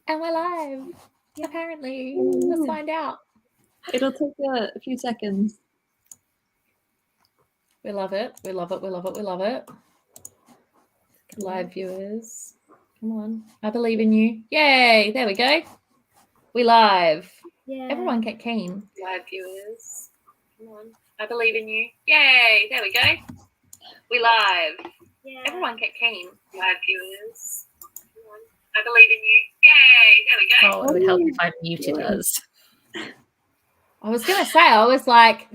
And we're live, apparently. Let's find out. It'll take a few seconds. We love it. We love it. We love it. We love it. Live viewers. Come on. I believe in you. Yay. There we go. We live. Yeah. Everyone get keen. Live viewers. Come on. I believe in you. Yay. There we go. We live. Yeah. Everyone get keen. Live viewers. Come on. I believe in you. Yay. There we go. Oh, it would help if I muted us. I was going to say, I was like,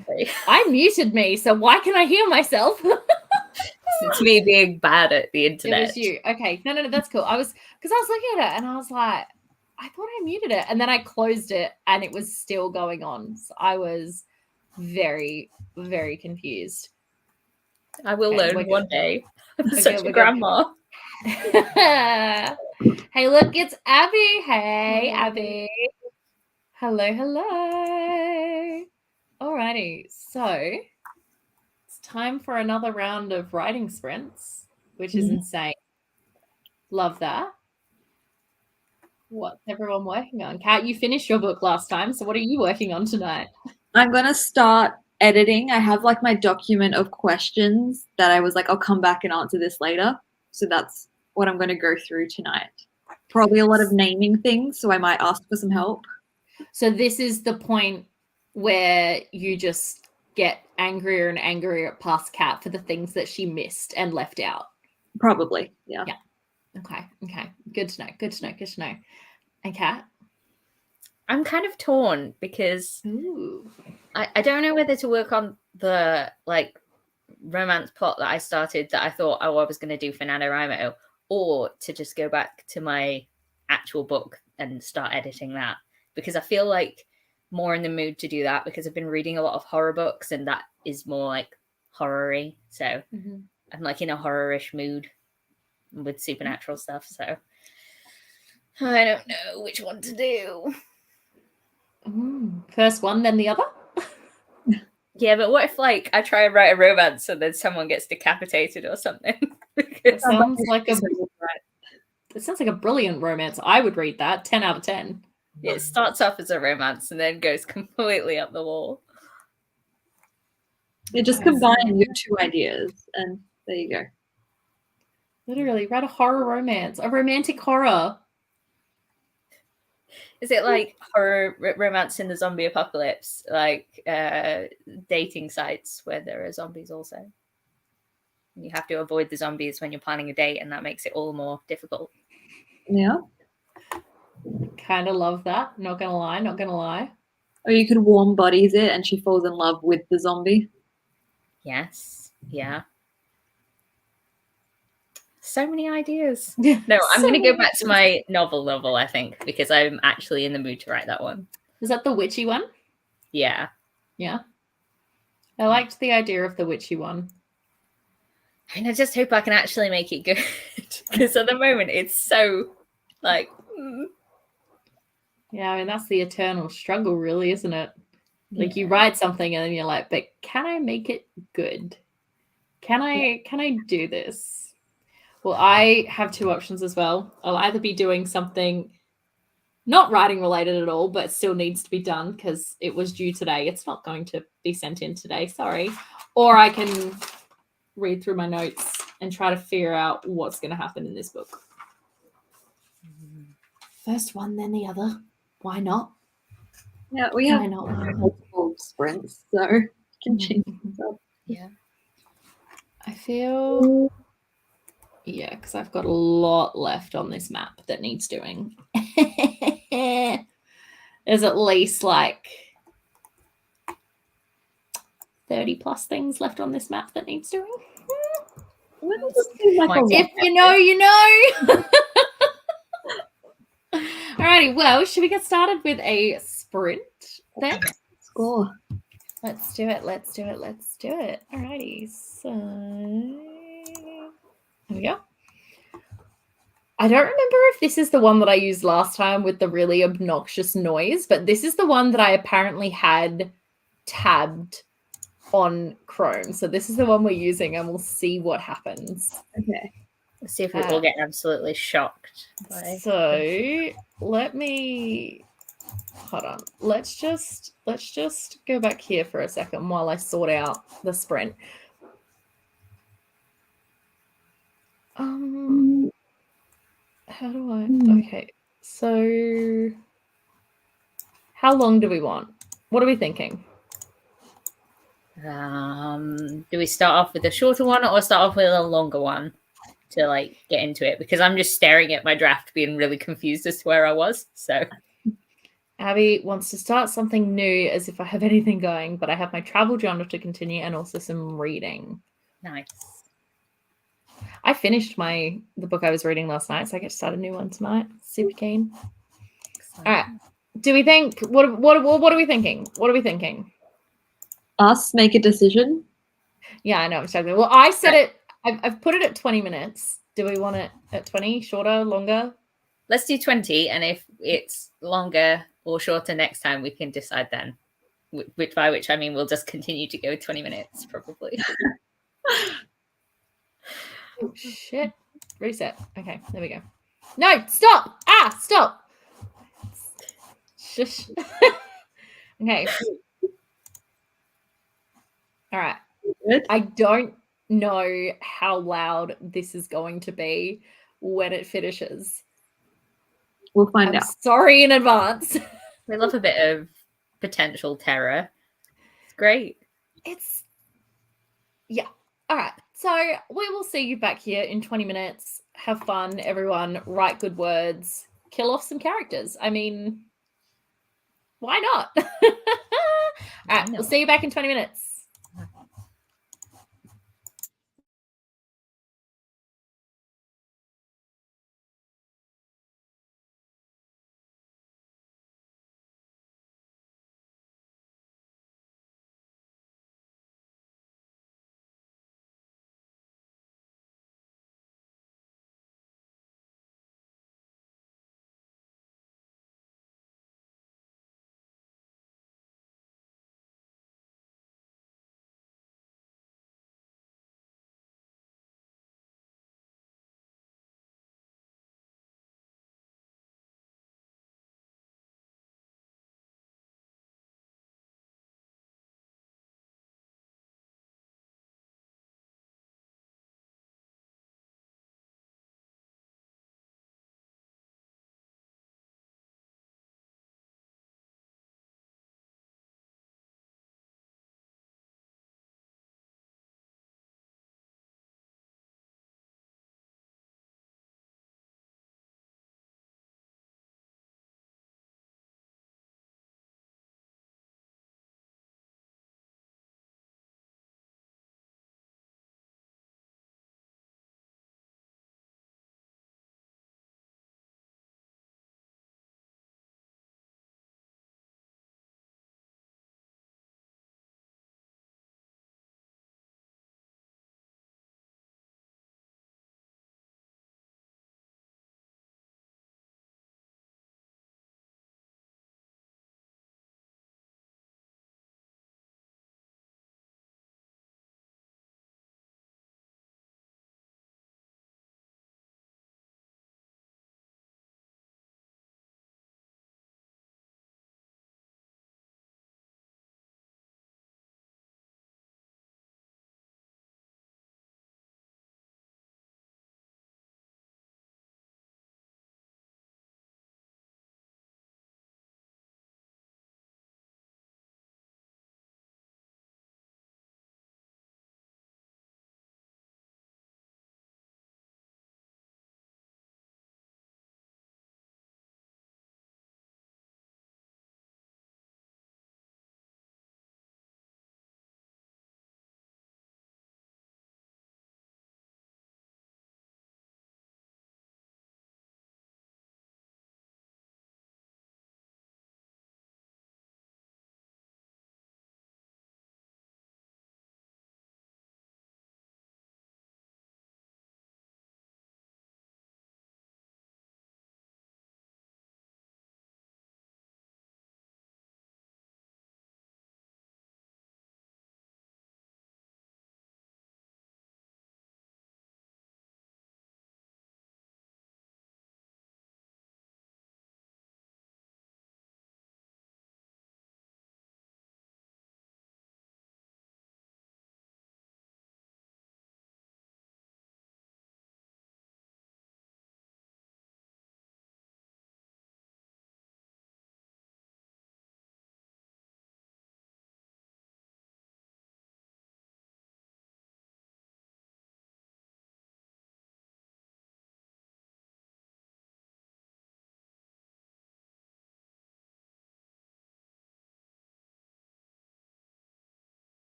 I muted me, so why can I hear myself? It's me being bad at the internet. It was you. Okay. No, that's cool. Because I was looking at it and I was like, I thought I muted it. And then I closed it and it was still going on. So I was very, very confused. I will learn one day. I'm We're such good, a grandma. Hey, look, it's Abby. Hey, Abby. Hello. Alrighty. So it's time for another round of writing sprints, which is insane. Love that. What's everyone working on? Kat, you finished your book last time, so what are you working on tonight? I'm going to start editing. I have like my document of questions that I was like, I'll come back and answer this later. So that's what I'm going to go through tonight. Probably a lot of naming things, so I might ask for some help. So this is the point where you just get angrier and angrier past Kat for the things that she missed and left out. Probably, yeah. Okay. Good to know. And Kat? I'm kind of torn because I don't know whether to work on the like romance plot that I started that I thought I was going to do for NaNoWriMo, or to just go back to my actual book and start editing that, because I feel like more in the mood to do that because I've been reading a lot of horror books and that is more like horror-y. So I'm like in a horror-ish mood with supernatural stuff. So I don't know which one to do. First one, then the other? Yeah, but what if like I try and write a romance and then someone gets decapitated or something? It sounds like a brilliant romance. I would read that. 10 out of 10. It starts off as a romance and then goes completely up the wall. You just combine your two ideas and there you go. Literally, write a horror romance, a romantic horror. Is it like horror romance in the zombie apocalypse, like dating sites where there are zombies also? You have to avoid the zombies when you're planning a date, and that makes it all more difficult. Yeah. Kind of love that. Not gonna lie. Or you could warm bodies it and she falls in love with the zombie. Yes. Yeah. So many ideas. No, I'm going to go back to my novel, I think, because I'm actually in the mood to write that one. Is that the witchy one? Yeah. Yeah. I liked the idea of the witchy one. And I just hope I can actually make it good, because at the moment it's so like... Yeah, I mean, that's the eternal struggle, really, isn't it? Like you write something and then you're like, but can I make it good? Can I do this? Well, I have two options as well. I'll either be doing something not writing related at all, but still needs to be done because it was due today. It's not going to be sent in today, sorry. Or I can read through my notes and try to figure out what's going to happen in this book. First one, then the other. Why not? Yeah, we have multiple sprints, so you can change things up. Yeah. I feel... Yeah, because I've got a lot left on this map that needs doing. There's at least like 30 plus things left on this map that needs doing. If you know, you know. Alrighty, well, should we get started with a sprint then? Score. Let's do it. Alrighty, so... There we go. I don't remember if this is the one that I used last time with the really obnoxious noise, but this is the one that I apparently had tabbed on Chrome. So this is the one we're using and we'll see what happens. Okay. Let's see if we all get absolutely shocked. So let me hold on. Let's just go back here for a second while I sort out the sprint. How do I? Okay, so how long do we want? What are we thinking? Do we start off with a shorter one or start off with a longer one to like get into it? Because I'm just staring at my draft, being really confused as to where I was. So Abby wants to start something new as if I have anything going, but I have my travel journal to continue and also some reading. Nice. I finished the book I was reading last night, so I get to start a new one tonight. Super keen. Excellent. All right. Do we think what are we thinking? What are we thinking? Us make a decision? Yeah, I know I'm struggling. Well, I said it. I've put it at 20 minutes. Do we want it at 20? Shorter, longer? Let's do 20, and if it's longer or shorter next time, we can decide then. By which I mean we'll just continue to go 20 minutes, probably. Oh, shit. Reset. Okay, there we go. No, stop! Stop! Shush. Okay. All right. Good. I don't know how loud this is going to be when it finishes. We'll find out. Sorry in advance. We love a bit of potential terror. It's great. Yeah. All right. So we will see you back here in 20 minutes. Have fun, everyone. Write good words. Kill off some characters. I mean, why not? All right. We'll see you back in 20 minutes.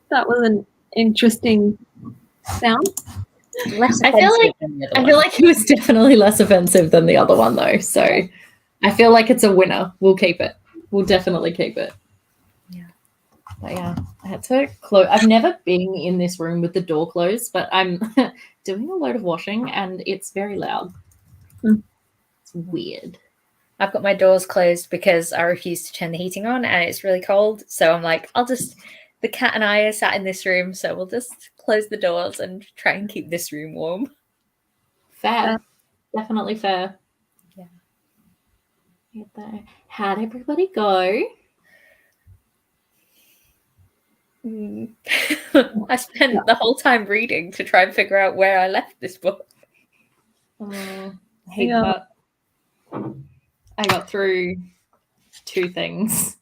That was an interesting sound. Less I feel offensive like than the other I one. feel like it was definitely less offensive than the other one though. So I feel like it's a winner. We'll keep it. We'll definitely keep it. Yeah. But yeah, I had to close. I've never been in this room with the door closed, but I'm doing a load of washing and it's very loud. It's weird. I've got my doors closed because I refuse to turn the heating on and it's really cold. So I'm like, the cat and I are sat in this room, so we'll just close the doors and try and keep this room warm. Fair. Definitely fair. Yeah. How'd everybody go? I spent the whole time reading to try and figure out where I left this book. I hate that. I got through 2 things.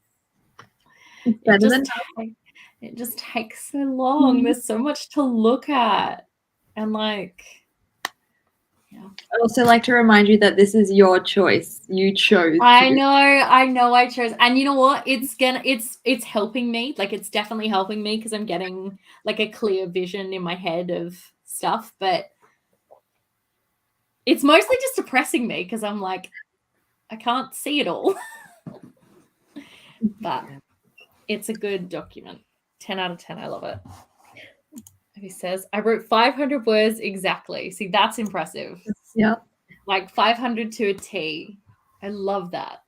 It just takes so long. There's so much to look at. And like, yeah. I'd also like to remind you that this is your choice. You chose. I know I chose. And you know what? It's helping me. Like it's definitely helping me because I'm getting like a clear vision in my head of stuff, but it's mostly just depressing me because I'm like, I can't see it all. But it's a good document. 10 out of 10. I love it. He says, I wrote 500 words exactly. See, that's impressive. Yeah. Like 500 to a T. I love that.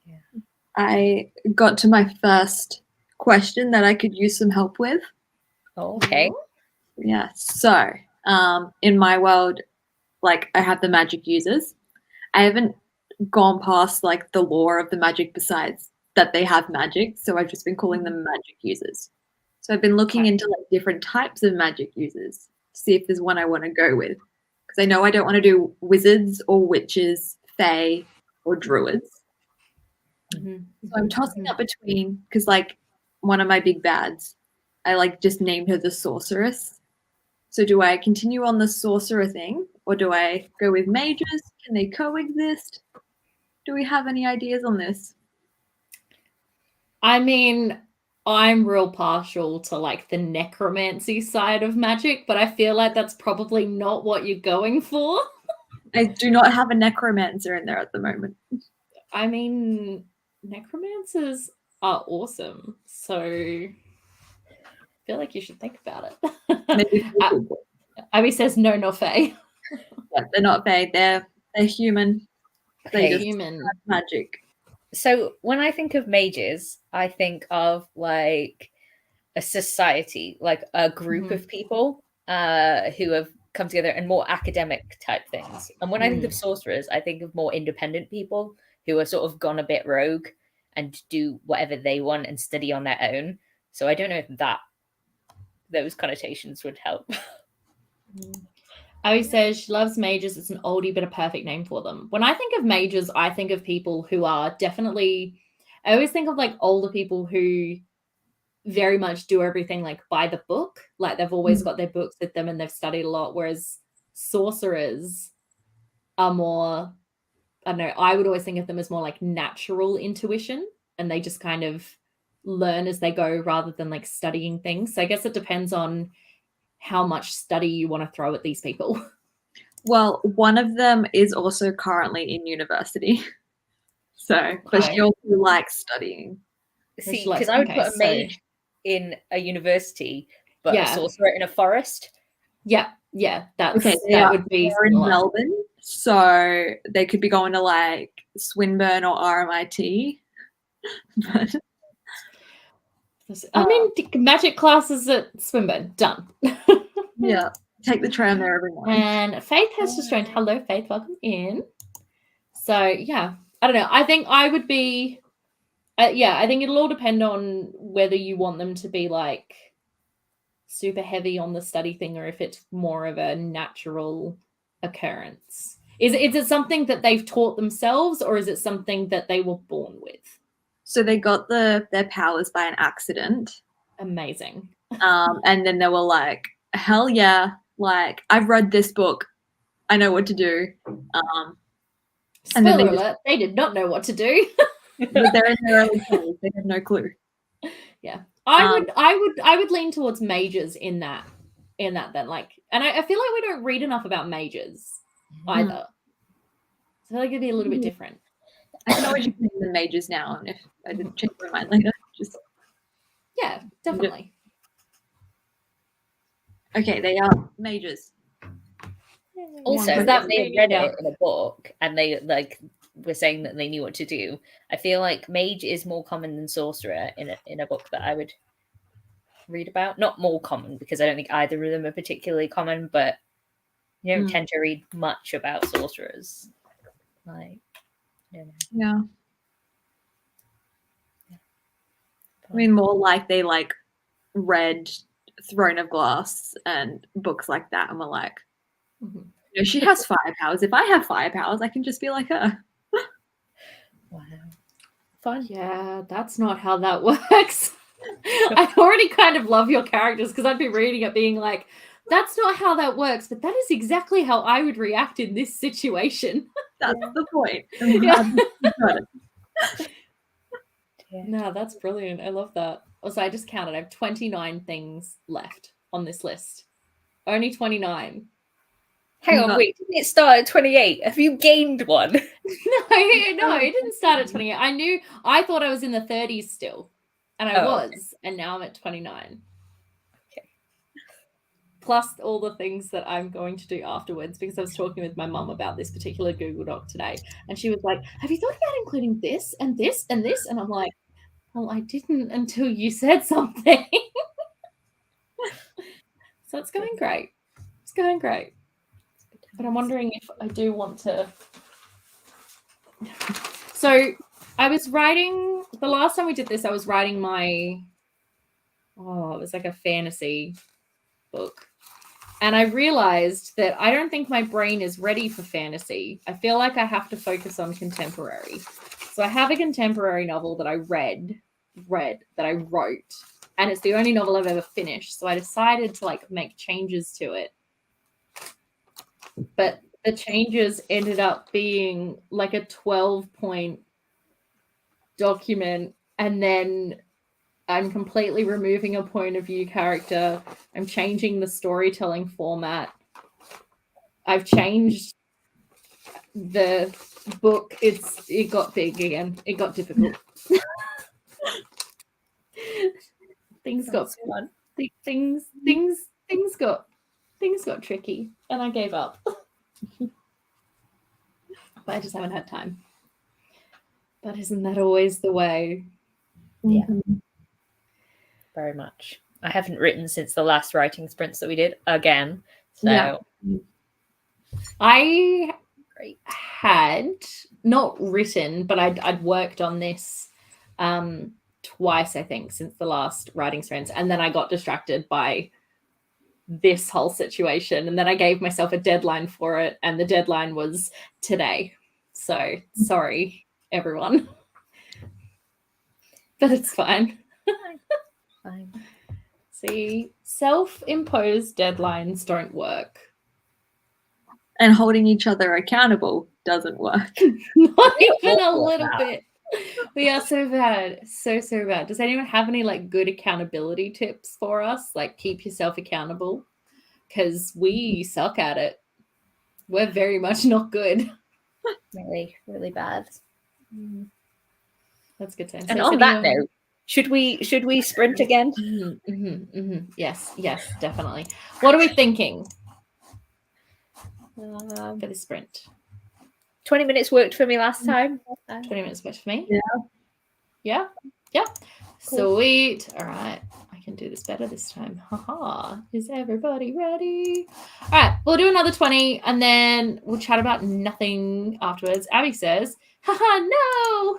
Yeah. I got to my first question that I could use some help with. Okay. Yeah. So, in my world, like I have the magic users. I haven't gone past like the lore of the magic besides that they have magic. So I've just been calling them magic users. So I've been looking into like different types of magic users to see if there's one I want to go with. Because I know I don't want to do wizards or witches, fae, or druids. So I'm tossing up between, because like one of my big bads, I like just named her the sorceress. So do I continue on the sorcerer thing or do I go with mages? Can they coexist? Do we have any ideas on this? I mean, I'm real partial to like the necromancy side of magic, but I feel like that's probably not what you're going for. I do not have a necromancer in there at the moment. I mean, necromancers are awesome. So I feel like you should think about it. Maybe Abby says no, not fae. Yeah, they're not fae. They're human. Okay. They just Human have magic. So when I think of mages, I think of like a society, like a group of people who have come together and more academic type things. And when I think of sorcerers, I think of more independent people who are sort of gone a bit rogue and do whatever they want and study on their own. So I don't know if those connotations would help. Abby says she loves mages. It's an oldie but a perfect name for them. When I think of mages, I think of people who are definitely, I always think of like older people who very much do everything like by the book. Like they've always got their books with them and they've studied a lot. Whereas sorcerers are more, I don't know, I would always think of them as more like natural intuition and they just kind of learn as they go rather than like studying things. So I guess it depends on how much study you want to throw at these people. Well, one of them is also currently in university. So, but she also likes studying. See, because I would put a mage in a university, but a sorcerer in a forest. Yeah, that would be in Melbourne, so they could be going to like Swinburne or RMIT. But I mean, magic classes at Swinburne, done. Yeah, take the tram there every morning. And Faith has just joined. Hello, Faith, welcome in. So yeah, I don't know. I think I would be. I think it'll all depend on whether you want them to be like super heavy on the study thing or if it's more of a natural occurrence. Is it something that they've taught themselves or is it something that they were born with? So they got their powers by an accident. Amazing. And then they were like, hell yeah, like I've read this book. I know what to do. Spoiler alert, they did not know what to do. But they're in their early 20s. They have no clue. Yeah. I would lean towards mages in that then, like, and I feel like we don't read enough about mages either. So I feel like it'd be a little bit different. I can always just name them mages now, and if I didn't change my mind later, just Yeah, definitely. okay. They are mages. Also, Does that if they mean- read yeah. it in a book and they like were saying that they knew what to do, I feel like mage is more common than sorcerer in a book that I would read about. Not more common, because I don't think either of them are particularly common, but you don't tend to read much about sorcerers. Like, I don't know. Yeah. I mean, more like they like read Throne of Glass and books like that, and we're like, you know, she has fire powers. If I have fire powers, I can just be like her. Wow. Fun. Yeah, that's not how that works. I already kind of love your characters because I'd be reading it being like, that's not how that works, but that is exactly how I would react in this situation. That's the point. Yeah. Got it. Yeah. No, that's brilliant. I love that. Also, I just counted. I have 29 things left on this list. Only 29. Hang on, wait, didn't it start at 28? Have you gained one? No, it didn't start at 28. I thought I was in the 30s still. And I was. Okay. And now I'm at 29. Okay. Plus all the things that I'm going to do afterwards, because I was talking with my mum about this particular Google Doc today. And she was like, have you thought about including this and this and this? And I'm like, well, I didn't until you said something. So it's going great. It's going great. But I'm wondering if I do want to. So I was writing, the last time we did this, I was writing it was like a fantasy book. And I realized that I don't think my brain is ready for fantasy. I feel like I have to focus on contemporary. So I have a contemporary novel that I read, that I wrote, and it's the only novel I've ever finished. So I decided to like make changes to it. But the changes ended up being like a 12-point document, and then I'm completely removing a point of view character. I'm changing the storytelling format. I've changed the book. It got big again. It got difficult. Things got fun. Things got tricky, and I gave up. But I just haven't had time. But isn't that always the way? Yeah. Very much. I haven't written since the last writing sprints that we did again. So Yeah. I great. had not written, but I'd worked on this twice, I think, since the last writing sprints. And then I got distracted by this whole situation. And then I gave myself a deadline for it. And the deadline was today. So sorry, everyone. But it's fine. Fine. See, self-imposed deadlines don't work. And holding each other accountable doesn't work. Not even a little bit. We are so bad. So bad. Does anyone have any like good accountability tips for us? Like keep yourself accountable? Because we suck at it. We're very much not good. Really, really bad. That's good sense. And on that note, should we sprint again? Yes, definitely. What are we thinking for the sprint? 20 minutes worked for me last time. 20 minutes worked for me. Yeah. Cool. Sweet. All right. I can do this better this time. Haha. Is everybody ready? All right. We'll do another 20 and then we'll chat about nothing afterwards. Abby says, haha, no.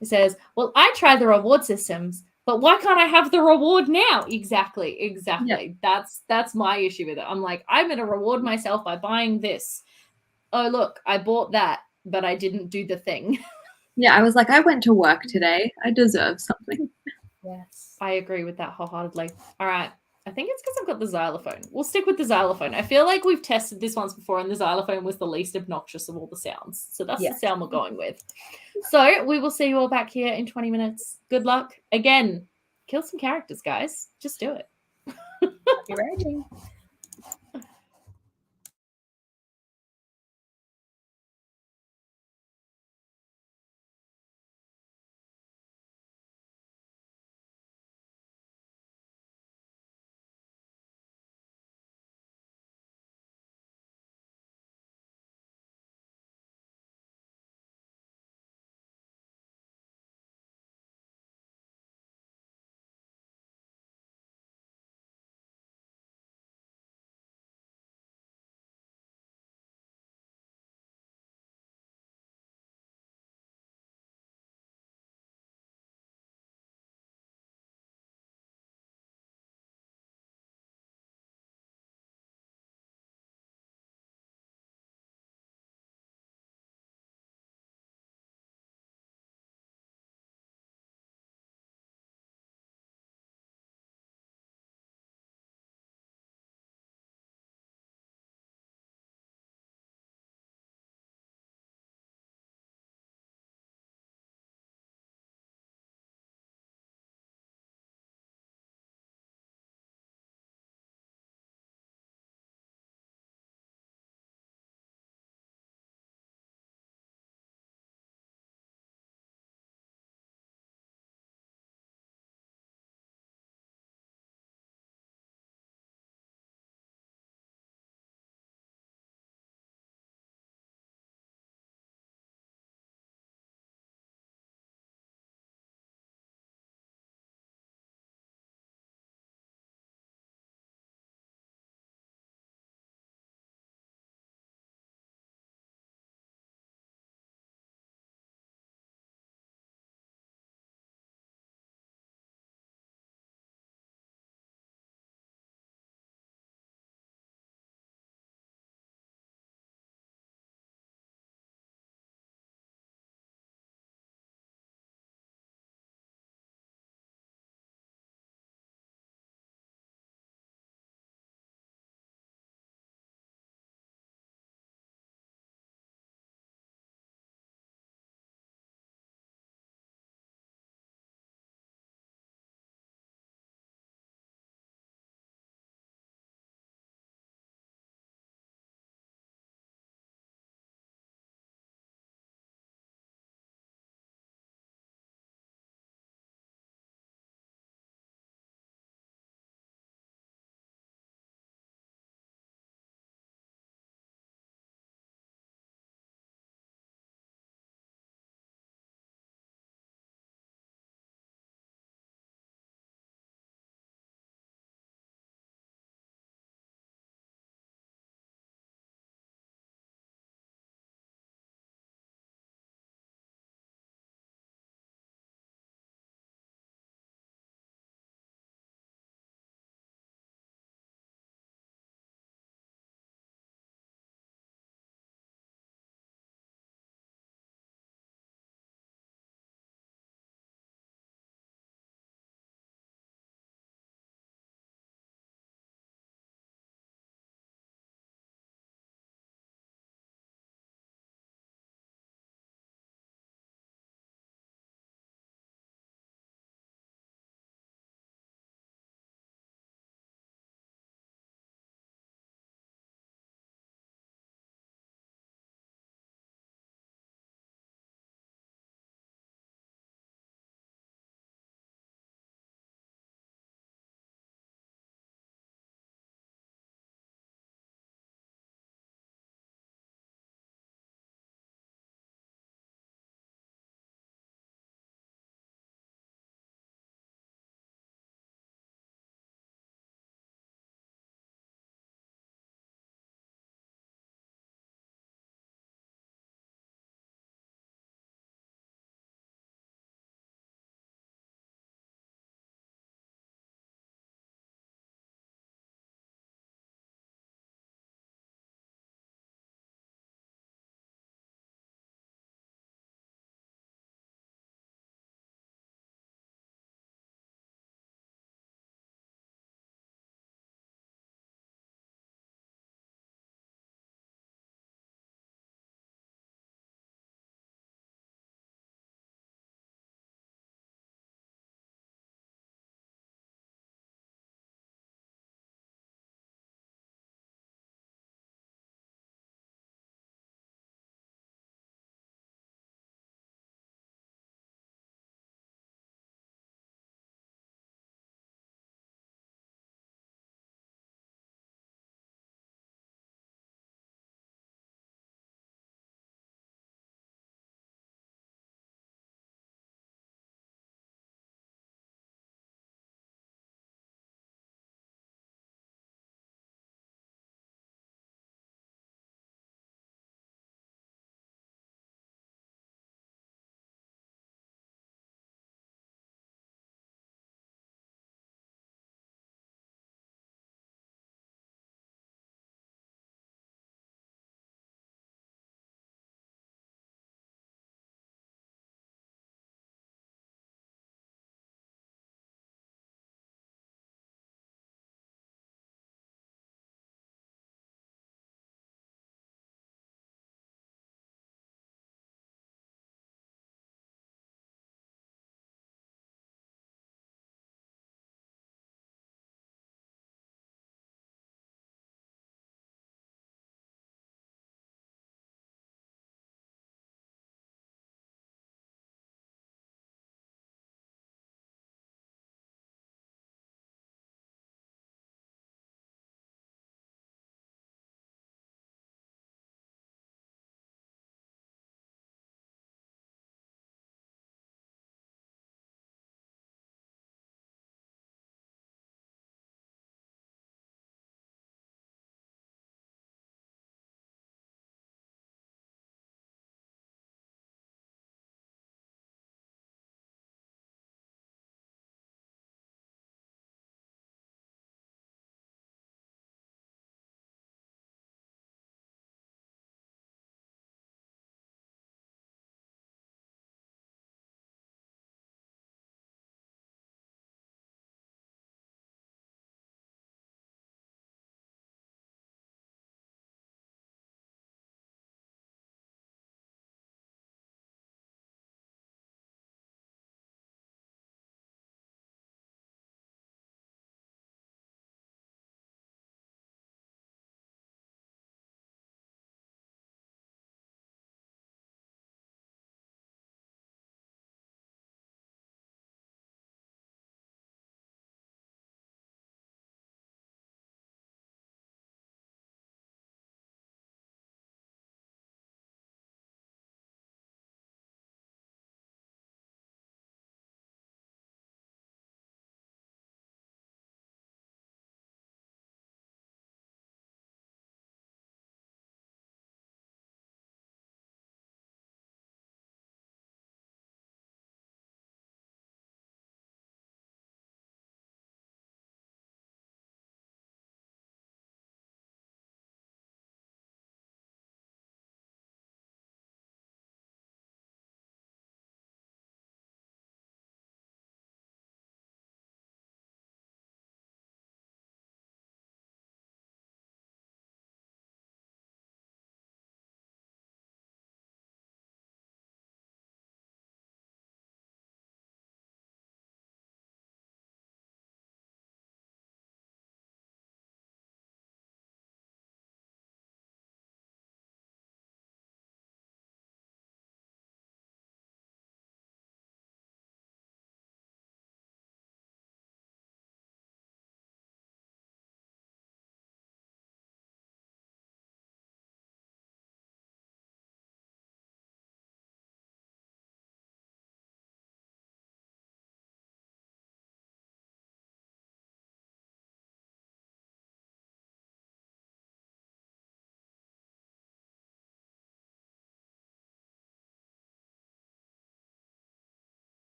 It says, well, I tried the reward systems, but why can't I have the reward now? Exactly. Yeah. That's my issue with it. I'm like, I'm going to reward myself by buying this. Oh, look, I bought that, but I didn't do the thing. Yeah, I was like, I went to work today. I deserve something. Yes. I agree with that wholeheartedly. All right. I think it's because I've got the xylophone. We'll stick with the xylophone. I feel like we've tested this once before, and the xylophone was the least obnoxious of all the sounds. So that's the sound we're going with. So we will see you all back here in 20 minutes. Good luck. Again, Kill some characters, guys. Just do it. You're writing.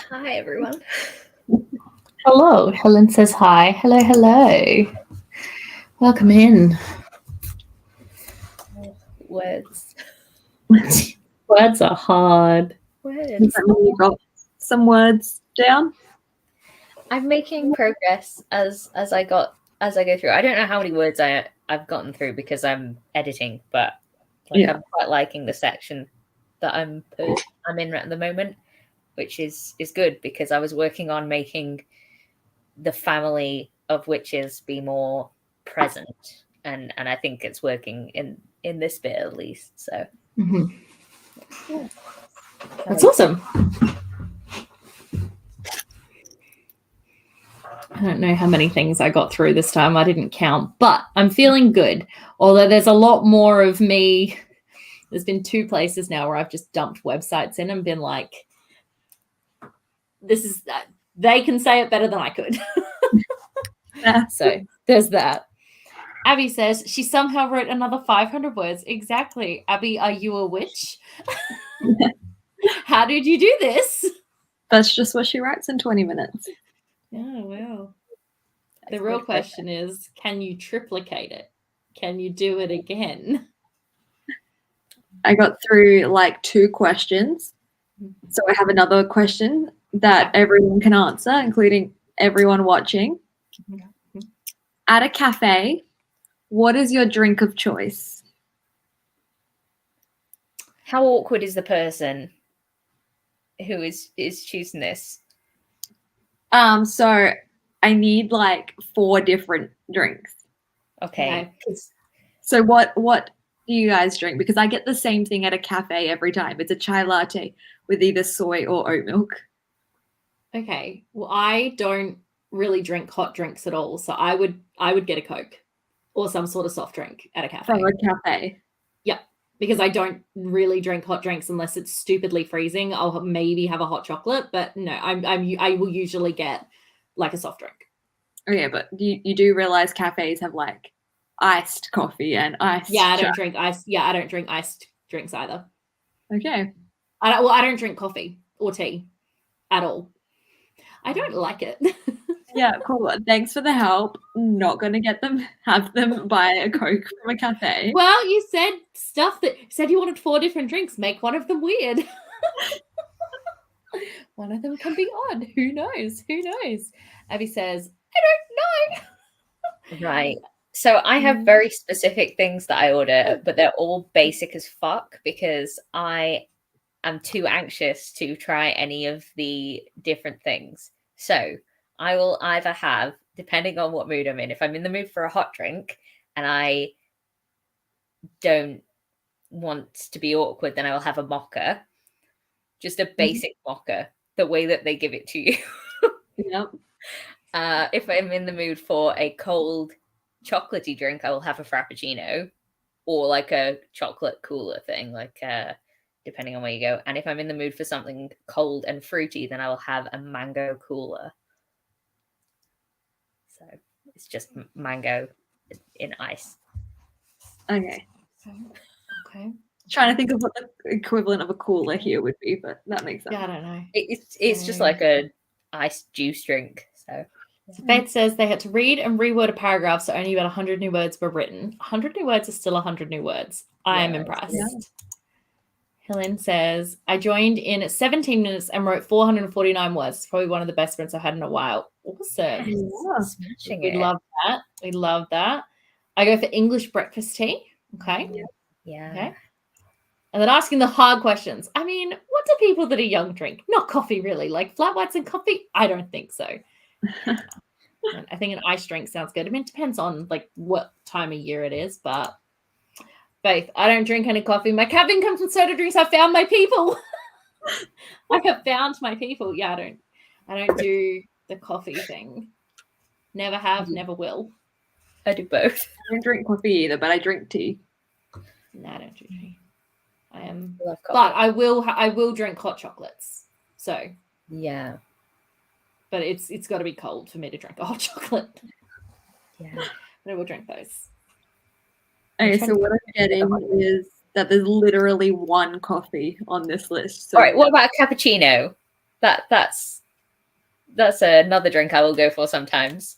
Hi, everyone. Hello. Helen says hi. Hello, hello. Welcome in. Words. Words are hard. Words. You got some words down? I'm making progress as I go through. I don't know how many words I've gotten through because I'm editing, but I'm quite liking the section that I'm in at the moment, which is good because I was working on making the family of witches be more present, and I think it's working in this bit at least. So that's awesome. I don't know how many things I got through this time. I didn't count, but I'm feeling good. Although there's a lot more of me. There's been 2 places now where I've just dumped websites in and been like, this is that. They can say it better than I could. So there's that. Abby says she somehow wrote another 500 words. Exactly. Abby, are you a witch? How did you do this? That's just what she writes in 20 minutes. Oh, wow. The real question is, can you triplicate it? Can you do it again? I got through like 2 questions. So I have another question that everyone can answer, including everyone watching. At a cafe, what is your drink of choice? How awkward is the person who is choosing this? So I need like 4 different drinks. Okay. So what do you guys drink? Because I get the same thing at a cafe every time. It's a chai latte with either soy or oat milk. Okay. Well, I don't really drink hot drinks at all, so I would get a Coke or some sort of soft drink at a cafe. From a cafe. Yeah, because I don't really drink hot drinks unless it's stupidly freezing. I'll maybe have a hot chocolate, but no, I will usually get like a soft drink. Okay, but you do realize cafes have like iced coffee and iced. Yeah, I don't drink ice. Yeah, I don't drink iced drinks either. Okay. I don't drink coffee or tea at all. I don't like it. Yeah, cool. Thanks for the help. Not gonna have them buy a Coke from a cafe. Well, you said stuff that said you wanted 4 different drinks. Make one of them weird. One of them can be odd. Who knows? Who knows? Abby says, I don't know. Right. So I have very specific things that I order, but they're all basic as fuck because I am too anxious to try any of the different things. So I will either have, depending on what mood I'm in, if I'm in the mood for a hot drink and I don't want to be awkward, then I will have a mocha, just a basic mocha, the way that they give it to you. Yep. If I'm in the mood for a cold chocolatey drink, I will have a frappuccino or like a chocolate cooler thing, like depending on where you go. And if I'm in the mood for something cold and fruity, then I will have a mango cooler. So it's just mango in ice. Okay. Okay. Trying to think of what the equivalent of a cooler here would be, but that makes sense. Yeah, I don't know. It's just like a iced juice drink. So Faith says they had to read and reword a paragraph, so only about 100 new words were written. 100 new words is still 100 new words. I am impressed. Yeah. Helen says, I joined in at 17 minutes and wrote 449 words. It's probably one of the best sprints I've had in a while. Awesome. Yeah. We love that. We love that. I go for English breakfast tea. Okay. Yeah. Okay. And then asking the hard questions. I mean, what do people that are young drink? Not coffee, really. Like flat whites and coffee? I don't think so. I think an iced drink sounds good. I mean, it depends on like what time of year it is, but Faith, I don't drink any coffee. My cabin comes with soda drinks. I found my people. I have found my people. Yeah, I don't do the coffee thing. Never have, never will. I do both. I don't drink coffee either, but I drink tea. No, I don't do tea. Love coffee. But I will drink hot chocolates. So yeah. But it's got to be cold for me to drink a hot chocolate. Yeah. But I will drink those. Okay, so what I'm getting is that there's literally one coffee on this list. So all right, what about a cappuccino? That's another drink I will go for sometimes.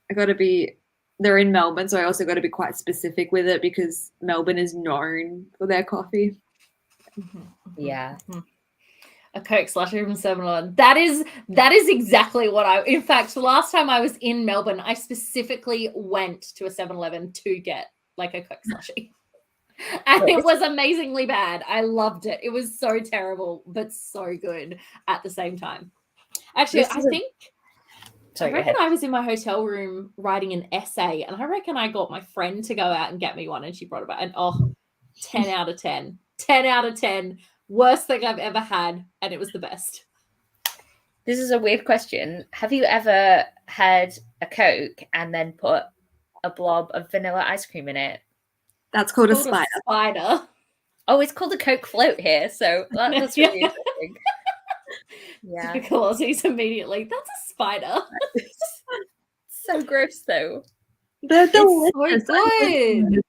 I got to be. They're in Melbourne, so I also got to be quite specific with it because Melbourne is known for their coffee. Yeah. A Coke slushy from 7-Eleven. That is exactly what I. In fact, the last time I was in Melbourne, I specifically went to a 7-Eleven to get like a Coke slushy, and it was amazingly bad. I loved it. It was so terrible, but so good at the same time. Actually, I reckon I was in my hotel room writing an essay, and I reckon I got my friend to go out and get me one, and she brought it back. And 10 out of 10. 10 out of 10. Worst thing I've ever had, and it was the best. This is a weird question. Have you ever had a Coke and then put a blob of vanilla ice cream in it? That's called a spider. Oh, it's called a Coke float here, so that's really interesting. Yeah. Typical Aussies immediately. That's a spider. So gross, though. They're delicious. It's so good.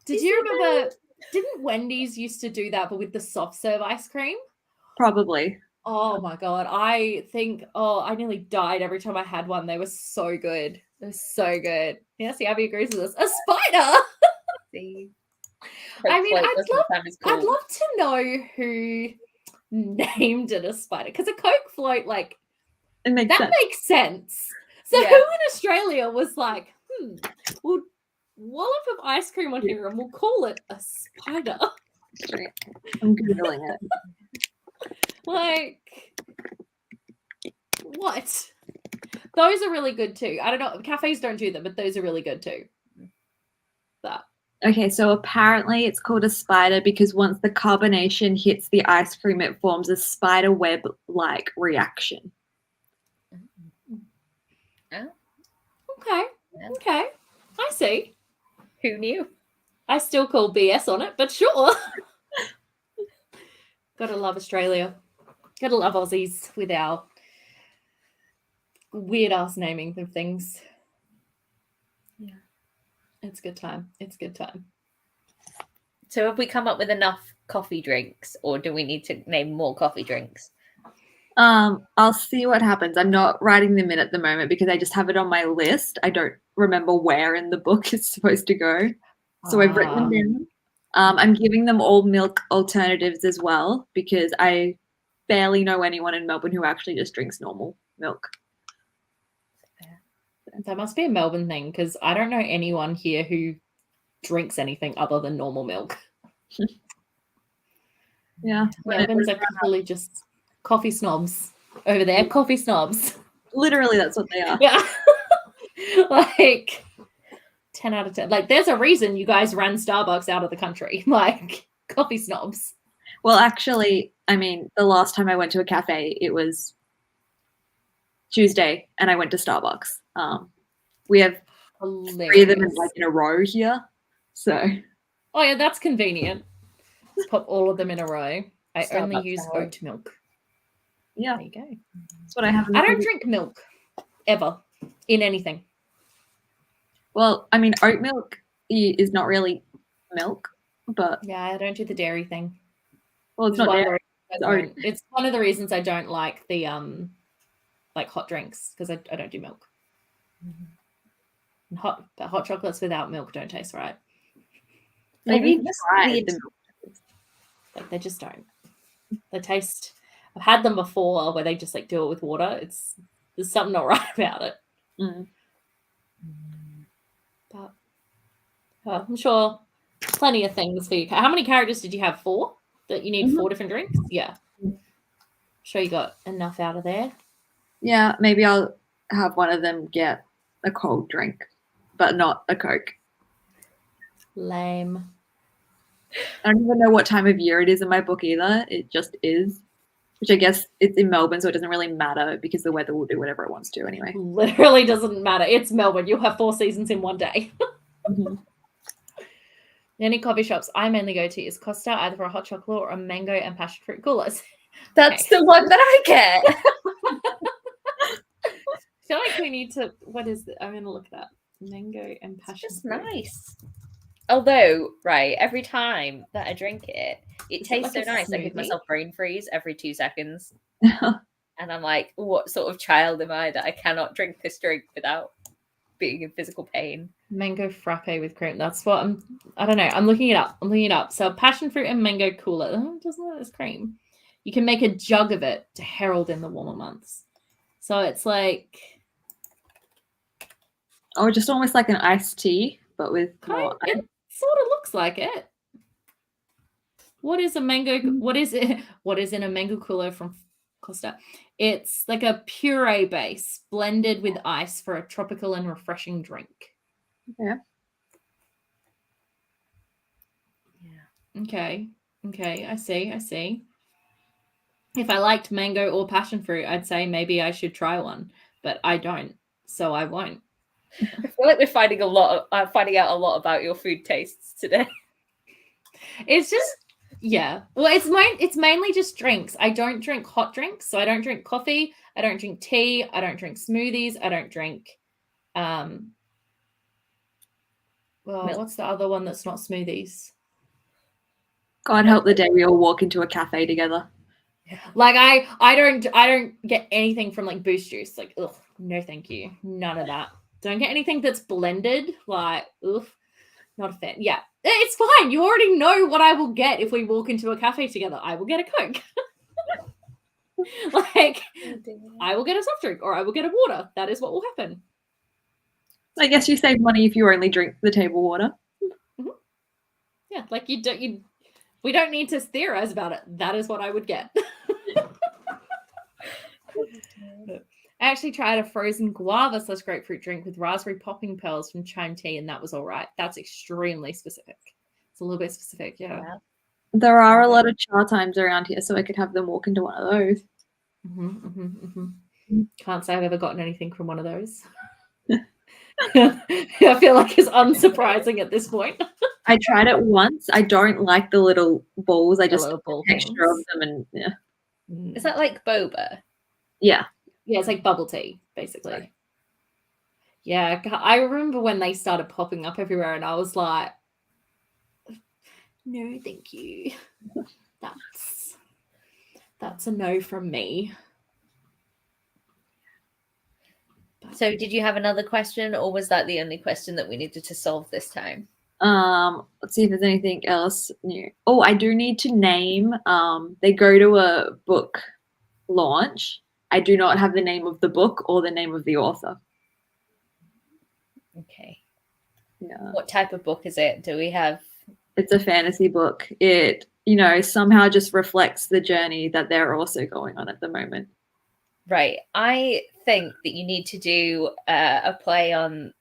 Did you remember? Didn't Wendy's used to do that, but with the soft serve ice cream? Probably. Oh my god! I think I nearly died every time I had one. They were so good. They're so good. Yeah, see, Abby agrees with us. A spider. See, I mean, I'd love to know who named it a spider, because a Coke float, like, makes sense. So who in Australia was like, we'll wallop of ice cream on here and we'll call it a spider? I'm googling it. Like, what? Those are really good too. I don't know, cafes don't do them, but those are really good too. Okay, so apparently it's called a spider because once the carbonation hits the ice cream, it forms a spider web-like reaction. Oh. Okay. I see. Who knew? I still call BS on it, but sure. Gotta love Australia. Gotta love Aussies with our weird-ass naming of things. Yeah. It's a good time. So have we come up with enough coffee drinks, or do we need to name more coffee drinks? I'll see what happens. I'm not writing them in at the moment because I just have it on my list. I don't remember where in the book it's supposed to go. So I've written them in. I'm giving them all milk alternatives as well because I barely know anyone in Melbourne who actually just drinks normal milk. That must be a Melbourne thing because I don't know anyone here who drinks anything other than normal milk. Yeah. Melbourne's are clearly just coffee snobs over there. Coffee snobs. Literally, that's what they are. Yeah. Like 10 out of 10. Like, there's a reason you guys ran Starbucks out of the country. Like, coffee snobs. Well, actually, I mean, the last time I went to a cafe, it was Tuesday, and I went to Starbucks. We have 3 of them in a row here. So. Oh, yeah, that's convenient. Pop all of them in a row. I Starbucks only use oat milk. Yeah. There you go. That's what I have. I don't drink milk ever in anything. Well, I mean, oat milk is not really milk, but yeah, I don't do the dairy thing. Well, it's not dairy. It's one of the reasons I don't like the like hot drinks because I don't do milk. Mm-hmm. Hot chocolates without milk don't taste right. Maybe like they just don't. They taste. I've had them before where they just like do it with water. There's something not right about it. Mm. But I'm sure plenty of things for you. How many characters did you have? 4? That you need 4 different drinks? Yeah. Sure you got enough out of there. Yeah, maybe I'll have one of them get a cold drink, but not a Coke. Lame. I don't even know what time of year it is in my book either. It just is. Which I guess it's in Melbourne, so it doesn't really matter because the weather will do whatever it wants to anyway. Literally doesn't matter. It's Melbourne. You'll have 4 seasons in one day. Mm-hmm. The only coffee shops I mainly go to is Costa, either for a hot chocolate or a mango and passion fruit coolers. That's the one that I get. I feel like we need to. What is it? I'm going to look at that. Mango and passion It's fruit. nice. Although, right, every time that I drink it, it tastes so nice. I give myself brain freeze every 2 seconds. And I'm like, what sort of child am I that I cannot drink this drink without being in physical pain? Mango frappe with cream. That's what I don't know. I'm looking it up. So passion fruit and mango cooler. Oh, doesn't look as cream. You can make a jug of it to herald in the warmer months. So it's like, oh, just almost like an iced tea, but with more. It sort of looks like it. What is a mango? What is it? What is in a mango cooler from Costa? It's like a puree base blended with ice for a tropical and refreshing drink. Yeah. Yeah. Okay. I see. If I liked mango or passion fruit, I'd say maybe I should try one, but I don't, so I won't. I feel like we're finding out a lot about your food tastes today. It's just, yeah. Well, it's mainly just drinks. I don't drink hot drinks, so I don't drink coffee. I don't drink tea. I don't drink smoothies. I don't drink, what's the other one that's not smoothies? God help the day we all walk into a cafe together. Like I don't get anything from like Boost juice. Like, ugh, no thank you. None of that. Don't get anything that's blended. Like, ugh, not a fan. Yeah, it's fine. You already know what I will get if we walk into a cafe together. I will get a Coke. Like, I will get a soft drink or I will get a water. That is what will happen. I guess you save money if you only drink the table water. Mm-hmm. Yeah, like we don't need to theorize about it. That is what I would get. I actually tried a frozen guava / grapefruit drink with raspberry popping pearls from Chime Tea, and that was all right. That's extremely specific. It's a little bit specific, yeah. There are a lot of cha times around here, so I could have them walk into one of those. Can't say I've ever gotten anything from one of those. I feel like it's unsurprising at this point. I tried it once. I don't like the little balls. I just like the texture of them, and yeah. Is that like boba? Yeah. Yeah, it's like bubble tea, basically. Right. Yeah, I remember when they started popping up everywhere, and I was like, no, thank you. That's a no from me. So did you have another question, or was that the only question that we needed to solve this time? Let's see if there's anything else new. Oh, I do need to name, they go to a book launch. I do not have the name of the book or the name of the author. Okay. Yeah. What type of book is it? Do we have? It's a fantasy book. It, somehow just reflects the journey that they're also going on at the moment. Right. I think that you need to do a play on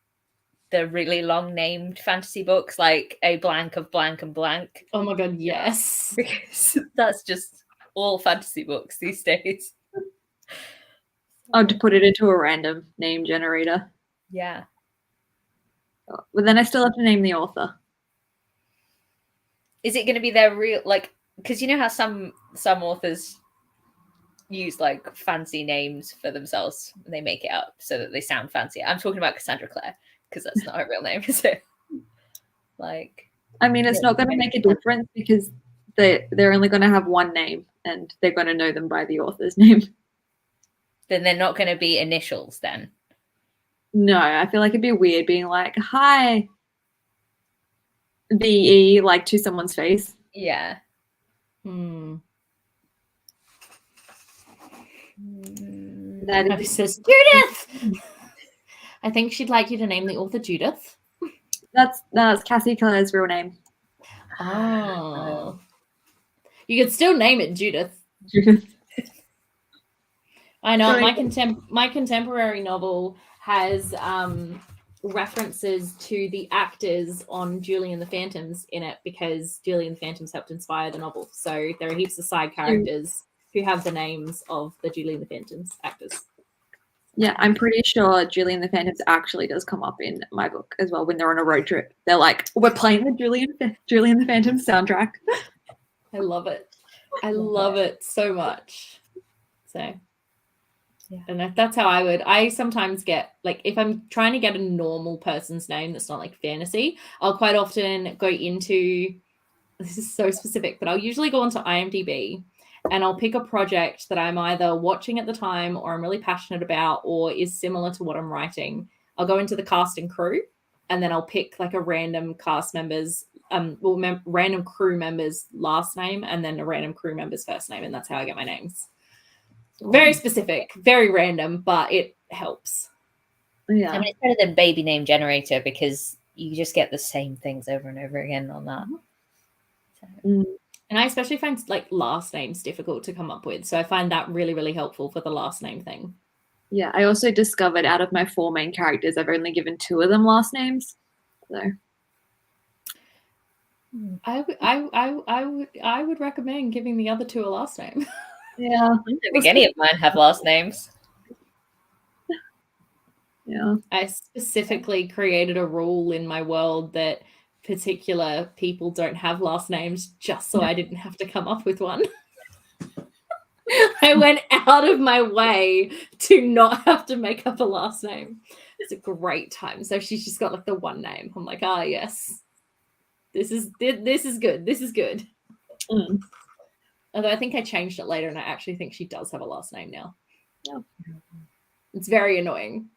the really long named fantasy books, like A Blank of Blank and Blank. Oh my God, yes. Because that's just all fantasy books these days. Oh, to put it into a random name generator. Yeah. But then I still have to name the author. Is it going to be their real, like, because you know how some authors use like fancy names for themselves and they make it up so that they sound fancy. I'm talking about Cassandra Clare because that's not her real name, is it? Like, I mean, it's not going to make a difference because they're only going to have one name and they're going to know them by the author's name. Then they're not going to be initials then? No, I feel like it'd be weird being like, hi, VE, like to someone's face. Yeah. That says Judith. I think she'd like you to name the author Judith. That's Cassie Clare's real name. Oh. You could still name it Judith. I know. Sorry. My contemporary novel has references to the actors on Julie and the Phantoms in it because Julie and the Phantoms helped inspire the novel. So there are heaps of side characters who have the names of the Julie and the Phantoms actors. Yeah, I'm pretty sure Julie and the Phantoms actually does come up in my book as well when they're on a road trip. They're like, we're playing the Julie and the Phantoms soundtrack. I love it. I love it so much. So, yeah. And that's how I sometimes get, like, if I'm trying to get a normal person's name that's not like fantasy, I'll quite often go into, this is so specific, but I'll usually go onto IMDb and I'll pick a project that I'm either watching at the time or I'm really passionate about or is similar to what I'm writing. I'll go into the cast and crew, and then I'll pick like a random cast member's random crew member's last name and then a random crew member's first name, and that's how I get my names. Very specific, very random, but it helps. Yeah. I mean, it's better than baby name generator because you just get the same things over and over again on that. So. And I especially find like last names difficult to come up with. So I find that really, really helpful for the last name thing. Yeah, I also discovered out of my 4 main characters, I've only given 2 of them last names. So I would recommend giving the other 2 a last name. Yeah. I don't think any of mine have last names. Yeah. I specifically created a rule in my world that particular people don't have last names just so I didn't have to come up with one. I went out of my way to not have to make up a last name. It's a great time. So she's just got like the one name. I'm like, ah, yes, this is good. This is good. Although I think I changed it later, and I actually think she does have a last name now. Yeah. It's very annoying,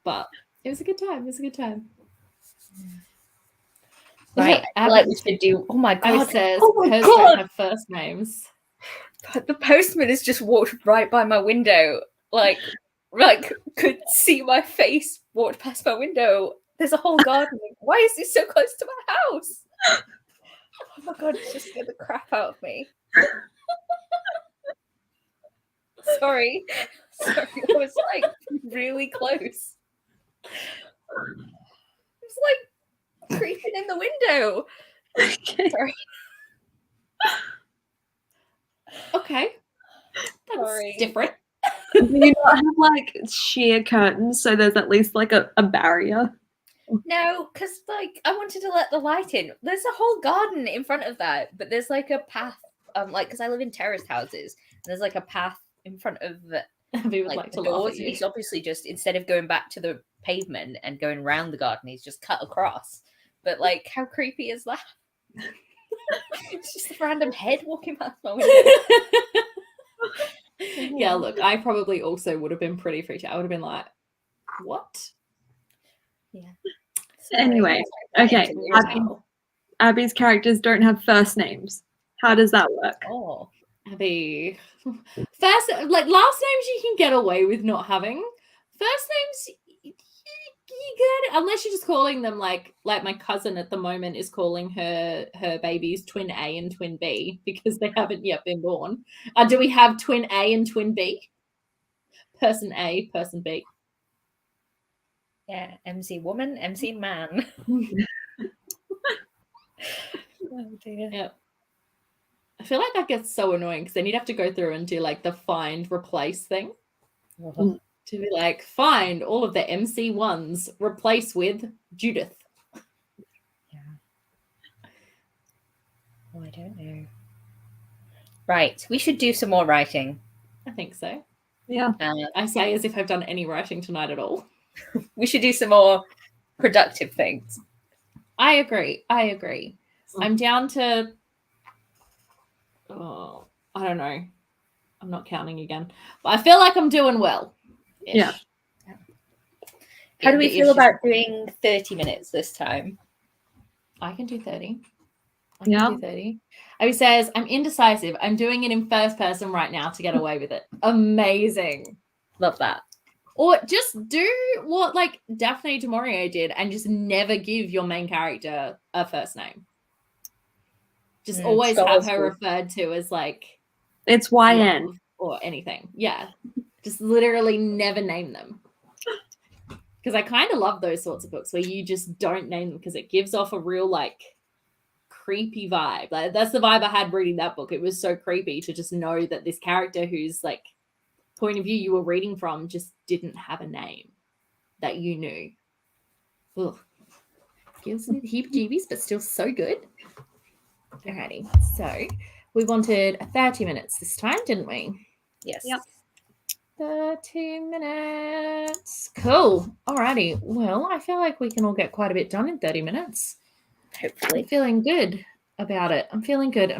but it was a good time. It was a good time. Right, like we should do. Oh my god! Abby says hers don't have first names. But the postman has just walked right by my window, like could see my face walked past my window. There's a whole garden. Why is he so close to my house? Oh my god! It's just scared the crap out of me. Sorry, I was like really close. It's like creeping in the window. Okay. Sorry. Okay. That's different. Do you not have like sheer curtains so there's at least like a barrier? No, because like I wanted to let the light in. There's a whole garden in front of that, but there's like a path. Like because I live in terraced houses, and there's like a path in front of the doors. He's obviously just instead of going back to the pavement and going round the garden, he's just cut across. But like, how creepy is that? It's just a random head walking past my window. Yeah, look, I probably also would have been pretty freaked out. I would have been like, what? Yeah. Anyway, okay. Abby's characters don't have first names. How does that work? Oh, Abby. First, like last names you can get away with not having. First names you get, unless you're just calling them like my cousin at the moment is calling her babies twin A and twin B because they haven't yet been born. Do we have twin A and twin B? Person A, person B. Yeah, MC woman, MC man. Oh dear. Yeah. I feel like that gets so annoying because then you'd have to go through and do like the find replace thing. To be like, find all of the MC1s, replace with Judith. Yeah. Oh, I don't know. Right, we should do some more writing. I think so. Yeah. I say as if I've done any writing tonight at all. We should do some more productive things. I agree. I'm down to, I don't know. I'm not counting again. But I feel like I'm doing well. Yeah. How do we feel about doing 30 minutes this time? I can do 30. Yeah. Do 30. Abby says, I'm indecisive. I'm doing it in first person right now to get away with it. Amazing. Love that. Or just do what like Daphne du Maurier did and just never give your main character a first name. Just always have her referred to as like it's YN or anything. Yeah. Just literally never name them. Because I kind of love those sorts of books where you just don't name them because it gives off a real like creepy vibe. Like that's the vibe I had reading that book. It was so creepy to just know that this character whose like point of view you were reading from just didn't have a name that you knew. Ugh. Gives me the heebie-jeebies, but still so good. Alrighty. So we wanted 30 minutes this time, didn't we? Yes. Yep. 30 minutes. Cool. Alrighty. Well, I feel like we can all get quite a bit done in 30 minutes. Hopefully. I'm feeling good about it. I'm feeling good.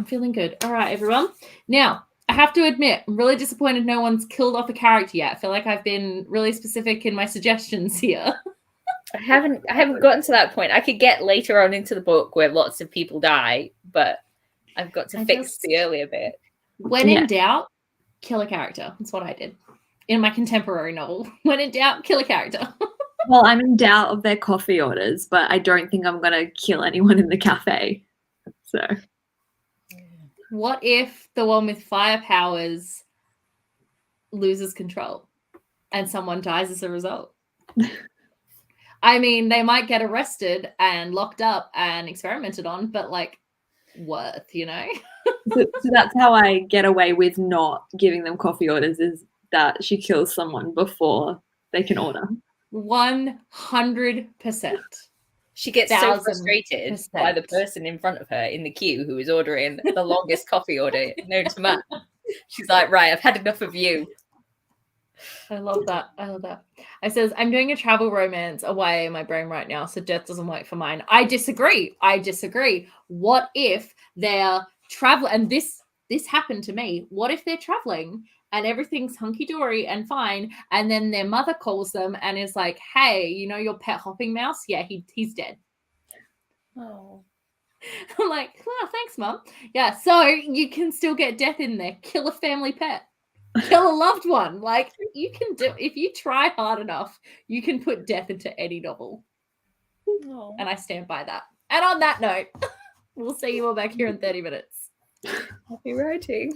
All right, everyone. Now, I have to admit, I'm really disappointed no one's killed off a character yet. I feel like I've been really specific in my suggestions here. I haven't gotten to that point. I could get later on into the book where lots of people die, but I've got to fix the earlier bit. When in doubt, kill a character. That's what I did in my contemporary novel. When in doubt, kill a character. Well, I'm in doubt of their coffee orders, but I don't think I'm going to kill anyone in the cafe. So, what if the one with fire powers loses control and someone dies as a result? I mean, they might get arrested and locked up and experimented on, but like, worth, you know? so that's how I get away with not giving them coffee orders, is that she kills someone before they can order. 100%. She gets so frustrated by the person in front of her in the queue who is ordering the longest coffee order known to man. She's like, right, I've had enough of you. I love that. I says, I'm doing a travel romance away in my brain right now, so death doesn't work for mine. I disagree. What if they're traveling, and this happened to me. What if they're traveling and everything's hunky-dory and fine, and then their mother calls them and is like, hey, you know your pet hopping mouse? Yeah, he's dead. Oh. I'm like, well, thanks, Mum. Yeah, so you can still get death in there. Kill a family pet. Kill a loved one. Like, you can do, if you try hard enough, you can put death into any novel. Oh. And I stand by that. And on that note, we'll see you all back here in 30 minutes. Happy writing.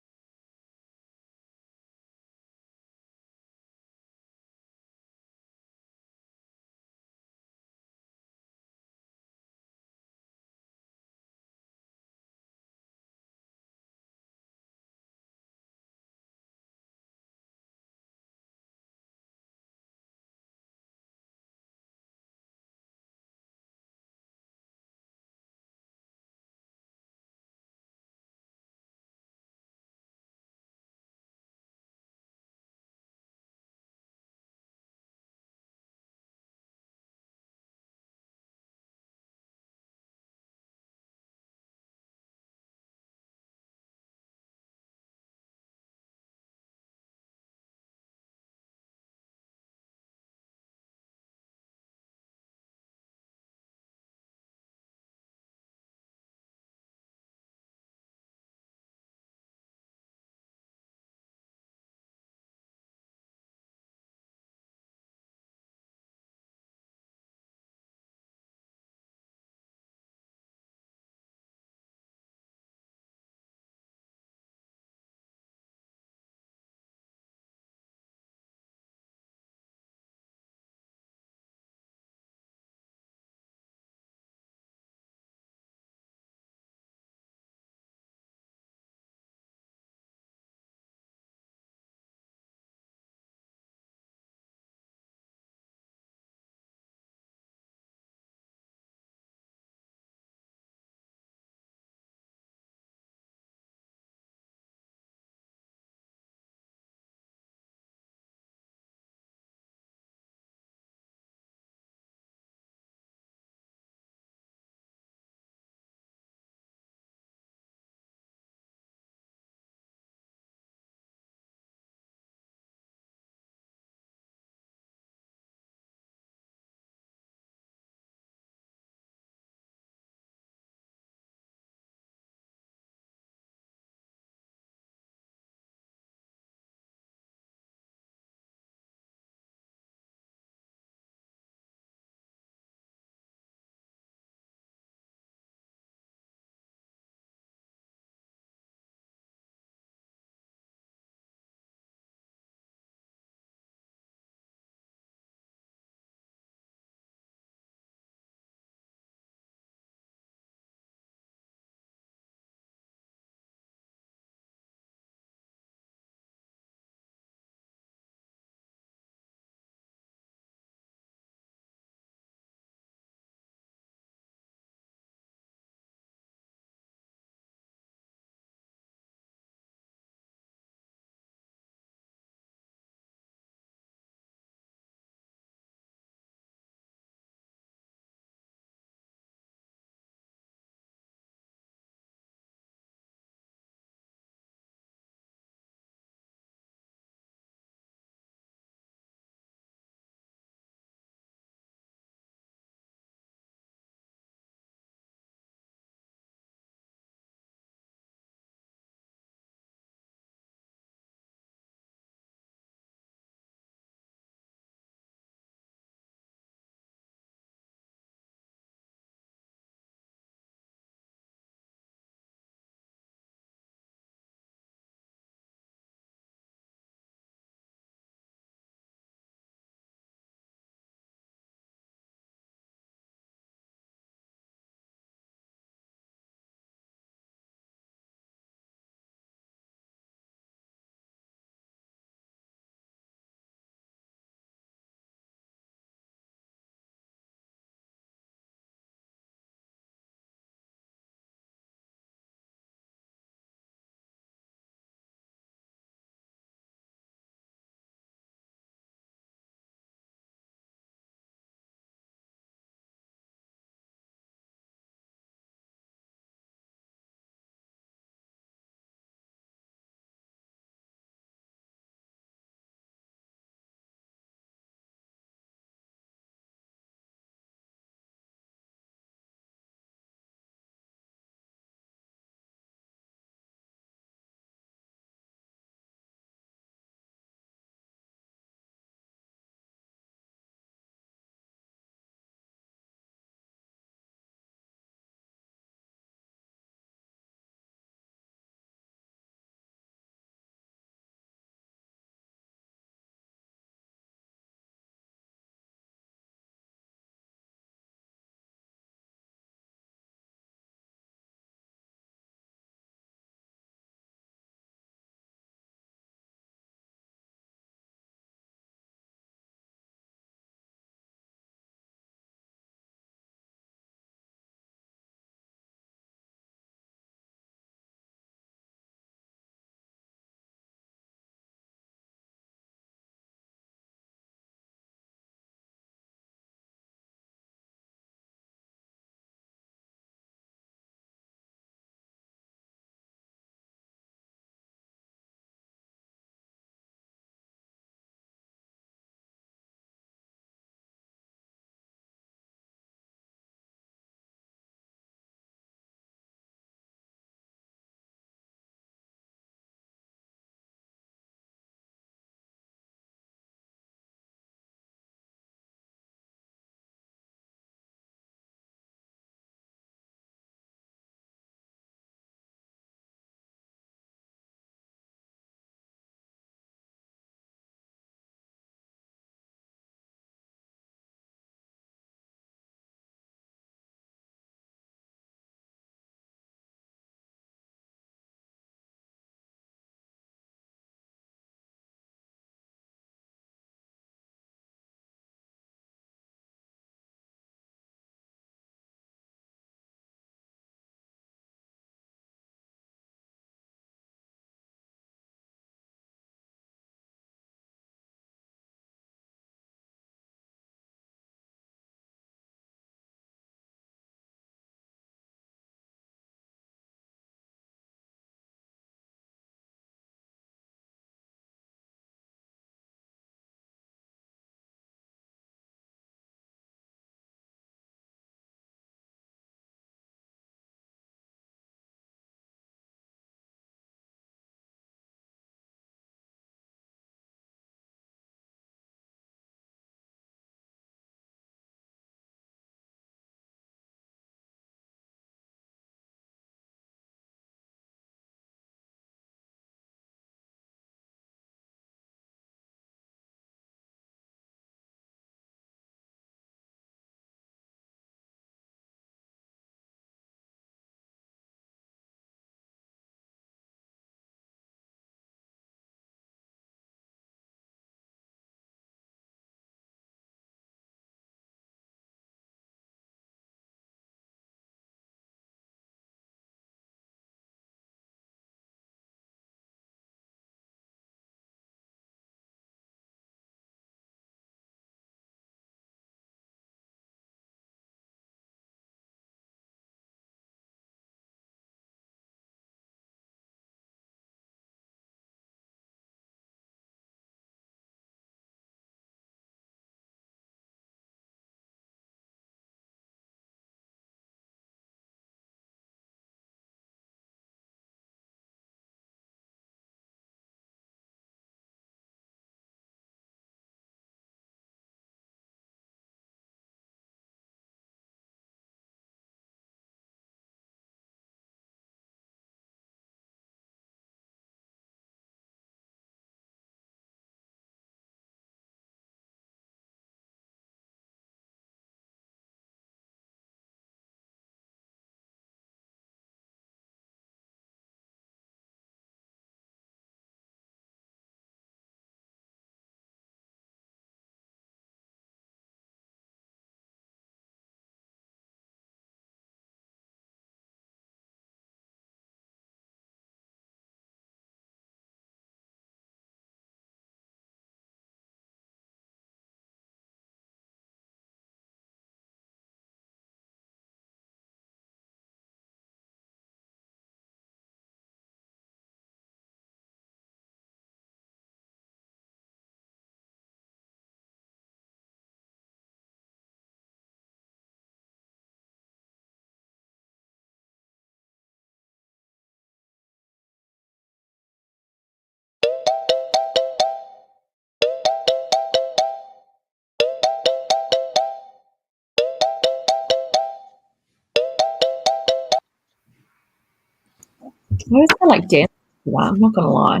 I always feel like dancing to that, I'm not gonna lie.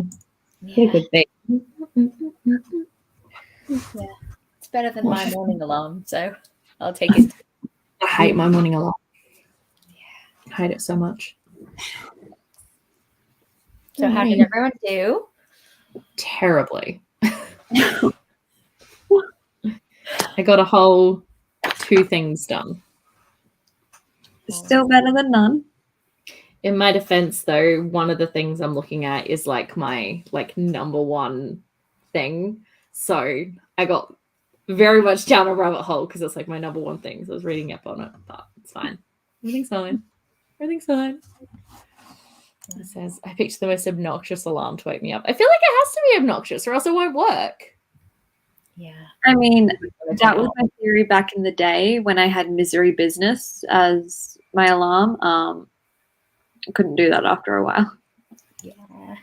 It's a Yeah, good thing. it's better than my morning alarm, so I'll take it. I hate my morning alarm. I hate it so much. So how did everyone do? Terribly. I got a whole 2 things done. Still better than none. In my defense, though, one of the things I'm looking at is like my number one thing. So I got very much down a rabbit hole because it's like my number one thing. So I was reading up on it, but it's fine. Everything's fine. Everything's fine. It says I picked the most obnoxious alarm to wake me up. I feel like it has to be obnoxious or else it won't work. Yeah. I mean, that was my theory back in the day when I had Misery Business as my alarm. I couldn't do that after a while. Yeah.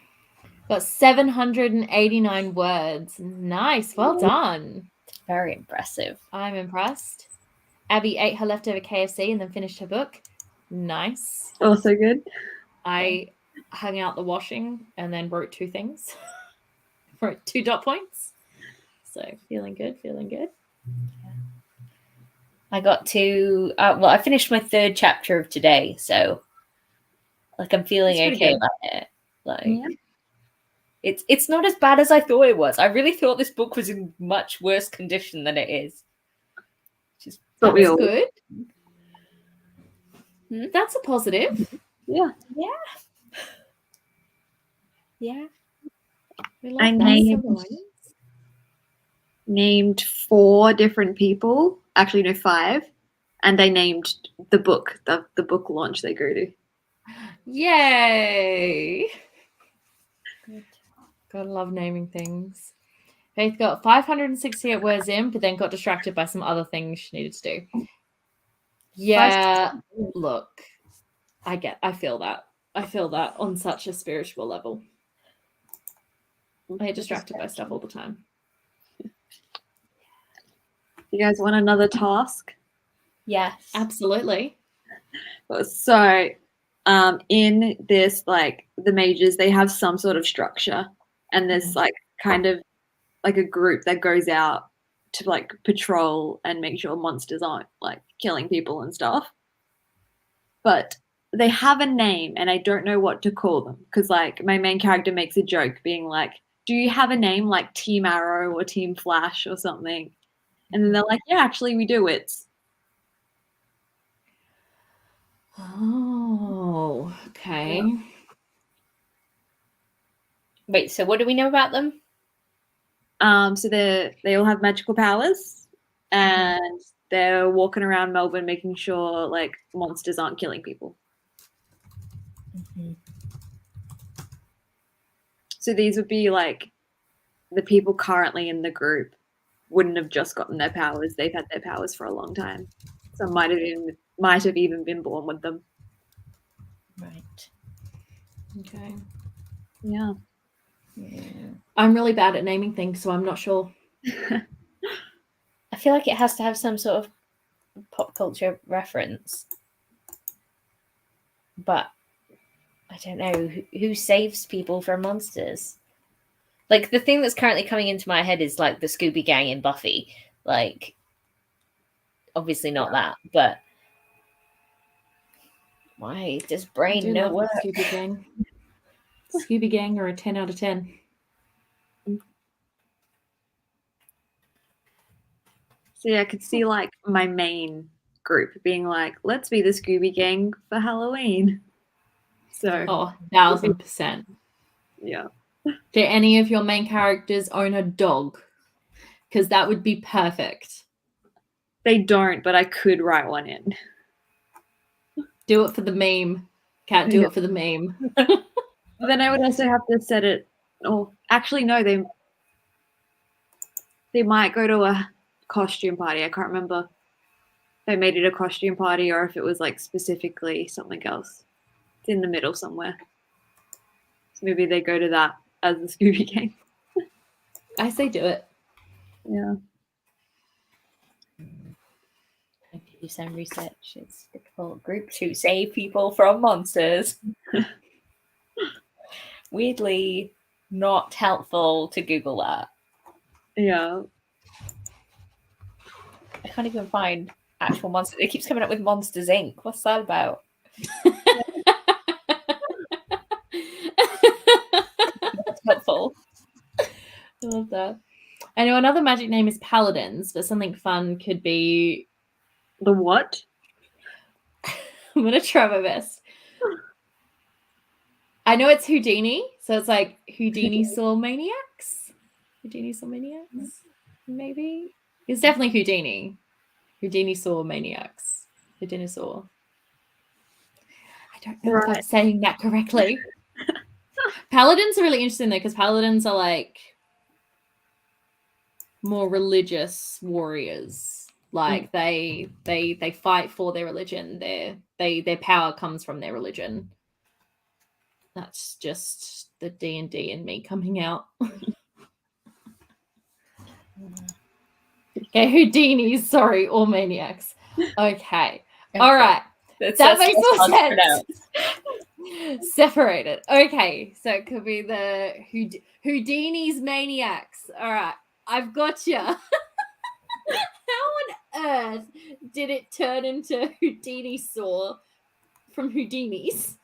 Got 789 words. Nice. Well done. Very impressive. I'm impressed. Abby ate her leftover KFC and then finished her book. Nice. Also good. I hung out the washing and then wrote 2 things. Wrote 2 dot points. So feeling good, feeling good. I got to, I finished my 3rd chapter of today, so like I'm feeling okay about it. Like it's not as bad as I thought it was. I really thought this book was in much worse condition than it is. That's good. That's a positive. Yeah. Yeah. Yeah. I named 4 different people. Actually, no, 5. And I named the book, the book launch they go to. Yay! Good. Gotta love naming things. Faith got 568 words in, but then got distracted by some other things she needed to do. Yeah, look, I feel that. I feel that on such a spiritual level. I get distracted by stuff all the time. You guys want another task? Yes. Absolutely. So, in this, like, the mages, they have some sort of structure. And there's, like, kind of like a group that goes out to, like, patrol and make sure monsters aren't, like, killing people and stuff. But they have a name, and I don't know what to call them. Because, like, my main character makes a joke being like, do you have a name like Team Arrow or Team Flash or something? And then they're like, yeah, actually, we do. It's. Oh, okay. Wait, so what do we know about them? So they all have magical powers, and they're walking around Melbourne making sure, like, monsters aren't killing people. Mm-hmm. So these would be, like, the people currently in the group wouldn't have just gotten their powers. They've had their powers for a long time. Some might have even been born with them. Right. Okay. Yeah. I'm really bad at naming things, so I'm not sure. I feel like it has to have some sort of pop culture reference. But I don't know who saves people from monsters. Like, the thing that's currently coming into my head is, like, the Scooby Gang in Buffy. Like, obviously not that, but why does brain no work? Scooby Gang. Scooby Gang are a 10 out of 10. So yeah, I could see, like, my main group being like, let's be the Scooby Gang for Halloween. So 1,000%. Yeah. Do any of your main characters own a dog? Because that would be perfect. They don't, but I could write one in. Do it for the meme. Can't do it for the meme. But then I would also have to set it. Oh, actually, no. They might go to a costume party. I can't remember if they made it a costume party or if it was, like, specifically something else. It's in the middle somewhere. So maybe they go to that as the Scooby Gang. I say do it. Yeah. I could do some research. It's difficult. Groups who save people from monsters. Weirdly not helpful to Google that. Yeah. I can't even find actual monsters. It keeps coming up with Monsters Inc. What's that about? That's helpful. I love that. I know another magic name is Paladins, but something fun could be. The what? I'm gonna try my best. I know it's Houdini, so it's like Houdini saw maniacs. Houdini saw maniacs, maybe. It's definitely Houdini. Houdini saw maniacs. Houdini saw. I don't know if I'm saying that correctly. Paladins are really interesting though, because paladins are like more religious warriors. Like they fight for their religion. Their power comes from their religion. That's just the D&D and me coming out. Okay, Houdinis, sorry, or maniacs. Okay. All right. That makes more sense. Separated. Okay, so it could be the Houdini's maniacs. All right, I've got you. How on earth did it turn into Houdini saw from Houdini's?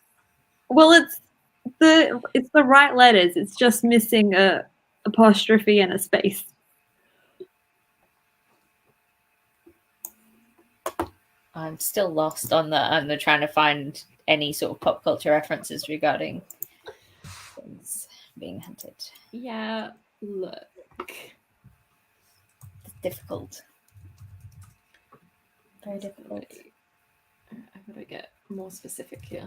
Well, it's the right letters. It's just missing a apostrophe and a space. I'm still lost on the trying to find any sort of pop culture references regarding things being hunted. Yeah, look. It's difficult. Very difficult. I've got to get more specific here.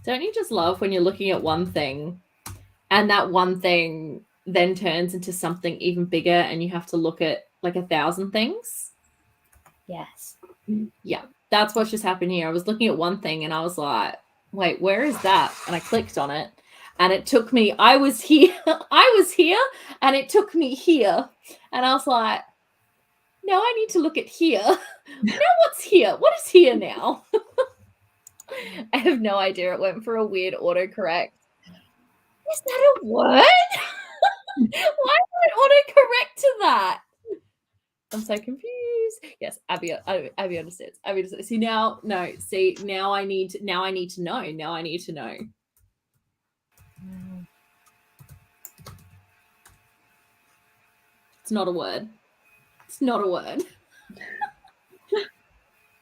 Don't you just love when you're looking at one thing and that one thing then turns into something even bigger and you have to look at like 1,000 things? Yes. Yeah, that's what's just happened here. I was looking at one thing and I was like, wait, where is that? And I clicked on it and it took me, I was here and it took me here. And I was like, no, I need to look at here. Now what's here? What is here now? I have no idea. It went for a weird autocorrect. Is that a word? Why would it autocorrect to that? I'm so confused. Yes, Abby understands. Abby understands. See now, no. See now, I need to know. Now I need to know. It's not a word. It's not a word.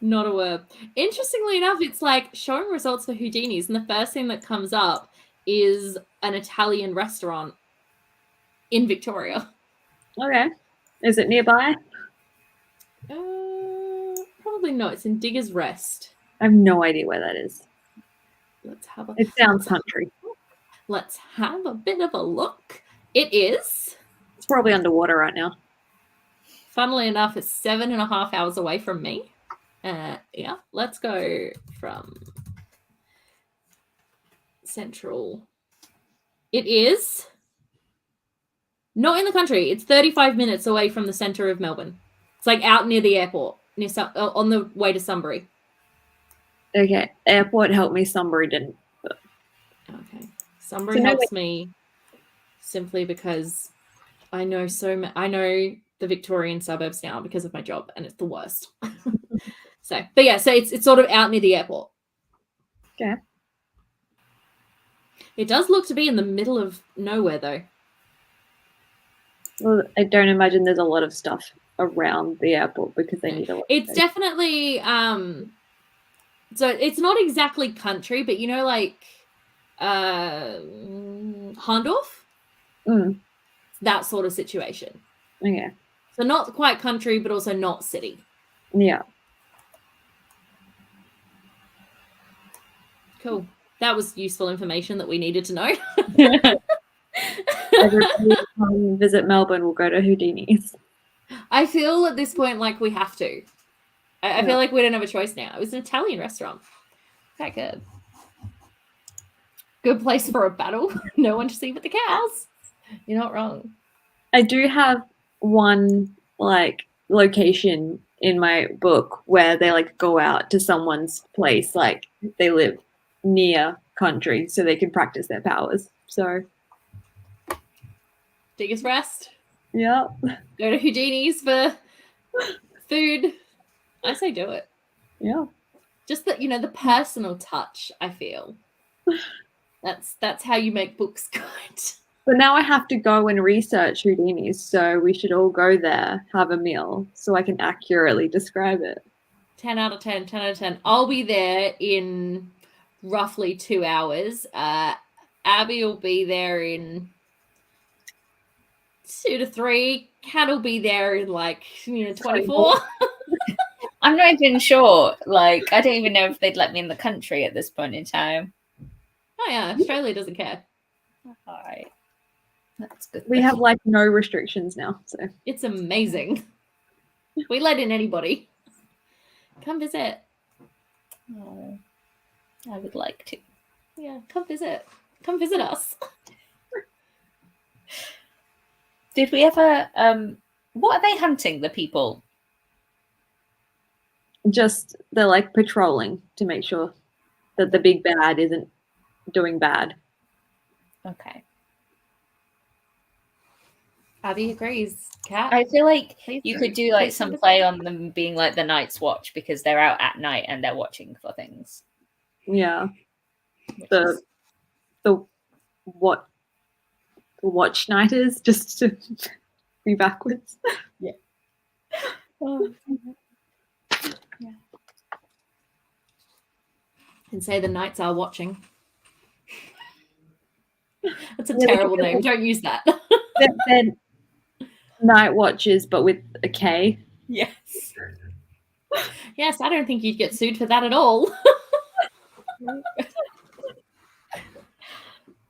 Not a word. Interestingly enough, it's like showing results for Houdini's, and the first thing that comes up is an Italian restaurant in Victoria. Okay. Is it nearby? Probably not. It's in Diggers Rest. I have no idea where that is. Let's have a. It sounds country. Let's have a bit of a look. It is. It's probably underwater right now. Funnily enough, it's 7.5 hours away from me. Yeah, let's go from Central. It is not in the country. It's 35 minutes away from the centre of Melbourne. It's like out near the airport, on the way to Sunbury. Okay, airport helped me. Sunbury didn't. Okay, Sunbury helps me simply because I know I know the Victorian suburbs now because of my job, and it's the worst. So it's sort of out near the airport. Okay. It does look to be in the middle of nowhere, though. Well, I don't imagine there's a lot of stuff around the airport because they need a lot. It's definitely so it's not exactly country, but you know, like Hahndorf, that sort of situation. Okay. So not quite country, but also not city. Yeah. Cool. That was useful information that we needed to know. Every time we visit Melbourne, we'll go to Houdini's. I feel at this point like we have to. I feel like we don't have a choice now. It was an Italian restaurant. Quite good. Good place for a battle. No one to see but the cows. You're not wrong. I do have one like location in my book where they like go out to someone's place, like they live near country so they can practice their powers. So Biggest rest. yeah. Go to Houdini's for food. I say do it. Yeah. Just that, the personal touch, I feel. That's how you make books good. But now I have to go and research Houdini's, so we should all go there, have a meal, so I can accurately describe it. 10 out of 10, 10 out of 10. I'll be there in roughly 2 hours. Abby will be there in 2 to 3. Kat will be there in 24. I'm not even sure. I don't even know if they'd let me in the country at this point in time. Oh yeah, Australia doesn't care. All right. That's good. We have no restrictions now, so it's amazing. We let in anybody. Come visit. Oh, I would like to. Yeah, come visit. Come visit us. Did we ever what are they hunting, the people? just they're patrolling to make sure that the big bad isn't doing bad. Okay. Abby agrees. Kat? I feel like Please you do. could do Please some do. play on them being the Night's Watch, because they're out at night and they're watching for things. Yeah. The What the watch night is, just to be backwards. Yeah. Oh. Yeah. And say the knights are watching. That's a terrible name. Don't use that. They're night watches, but with a K. Yes. Yes, I don't think you'd get sued for that at all.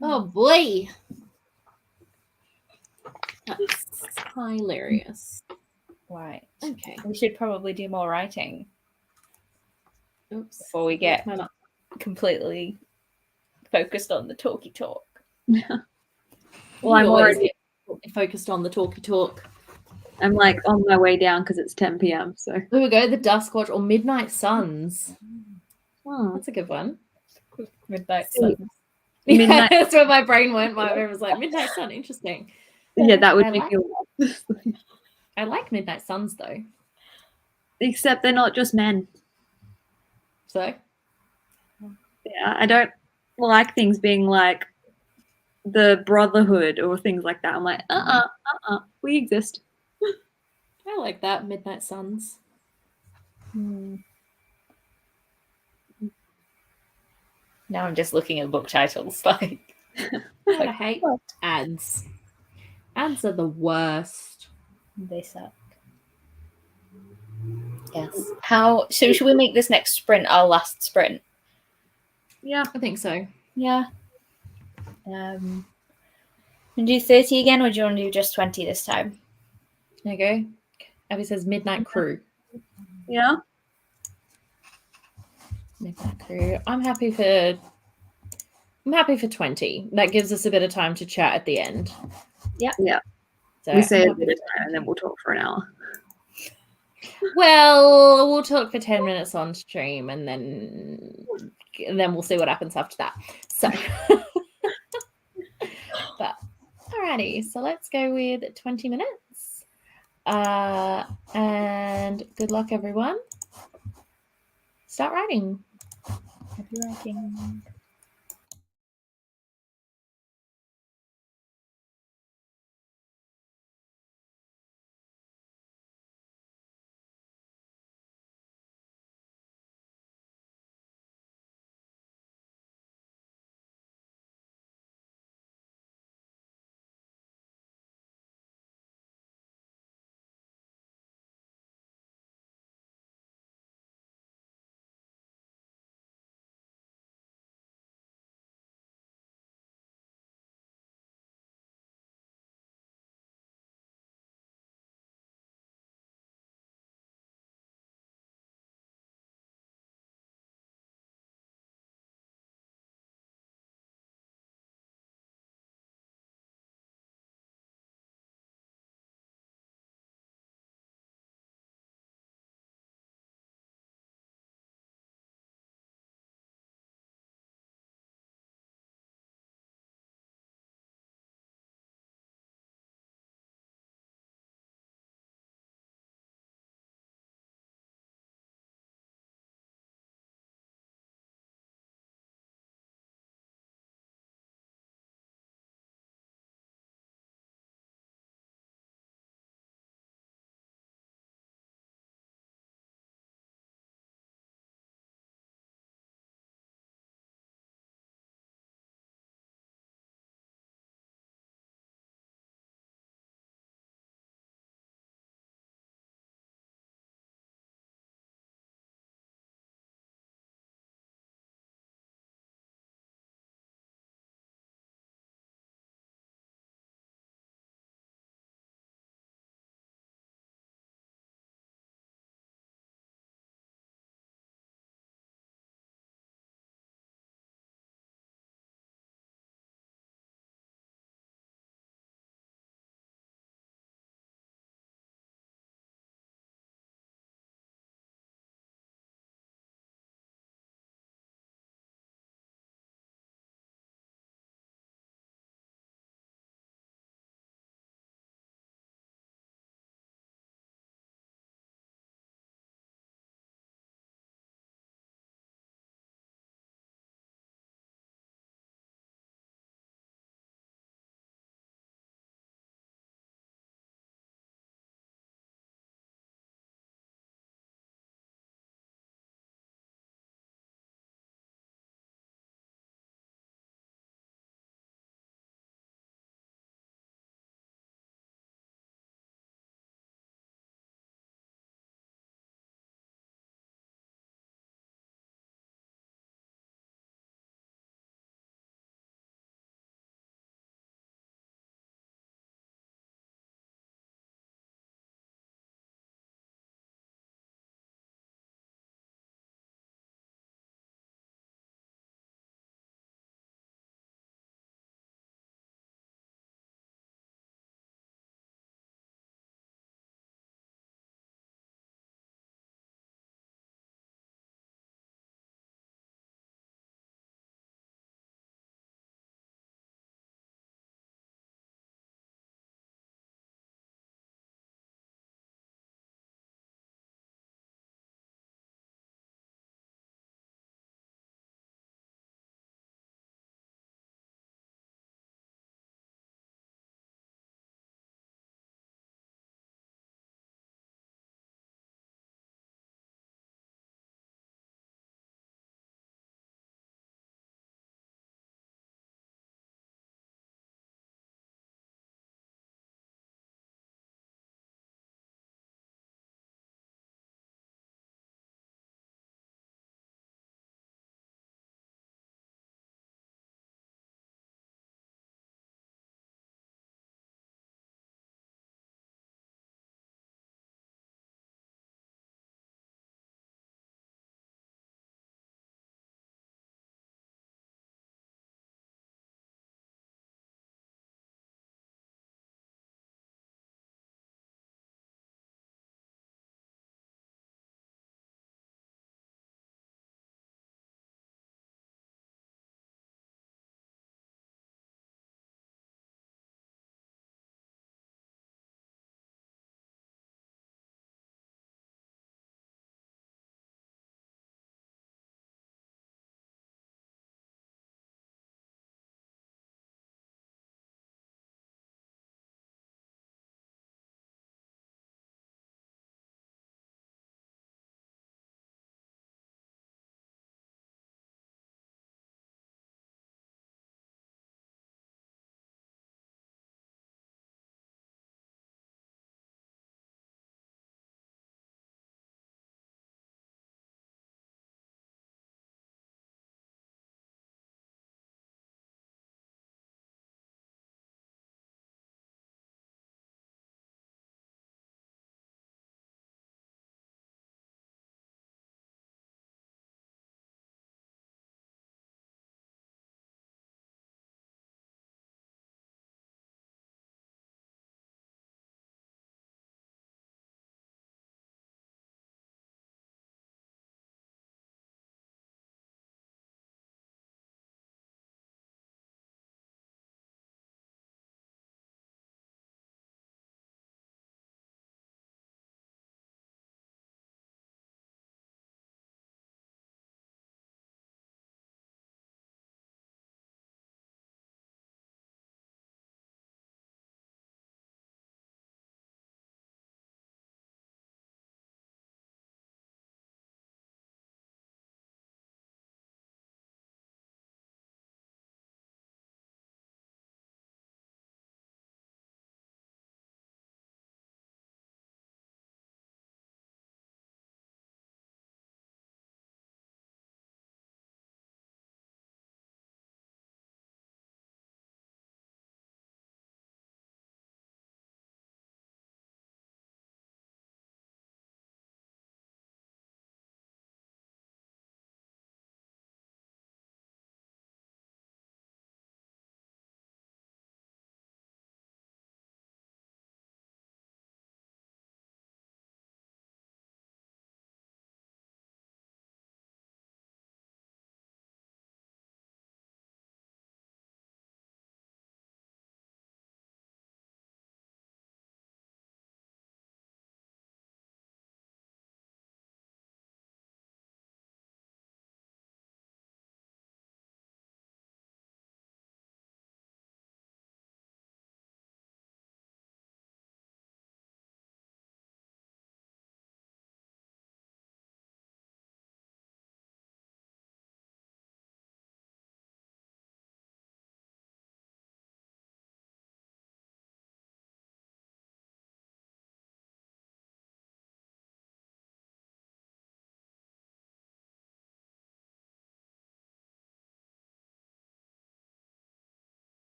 Oh boy. That's hilarious. Right. Okay. We should probably do more writing. Oops. Before we get completely focused on the talky talk. Well, I'm already focused on the talky talk. I'm on my way down because it's 10 p.m. So there we go. The Dusk Watch or Midnight Suns. That's a good one. Midnight Suns. Yeah, that's where my brain went. My brain was like, Midnight Sun, interesting. Yeah, that would make me laugh. I like Midnight Suns though. Except they're not just men. So? Yeah, I don't like things being like the Brotherhood or things like that. I'm like, we exist. I like that, Midnight Suns. Now I'm just looking at book titles. I hate ads. Ads are the worst. They suck. Yes. So should we make this next sprint our last sprint? Yeah, I think so. Yeah. And do 30 again, or do you want to do just 20 this time? There you go. Abby says Midnight Crew. Yeah. Midnight Crew. I'm happy for 20. That gives us a bit of time to chat at the end. Yeah. So we say a bit of time and then we'll talk for an hour. Well, we'll talk for 10 minutes on stream and then we'll see what happens after that. So but alrighty, so let's go with 20 minutes. And good luck everyone. Start writing. Happy writing.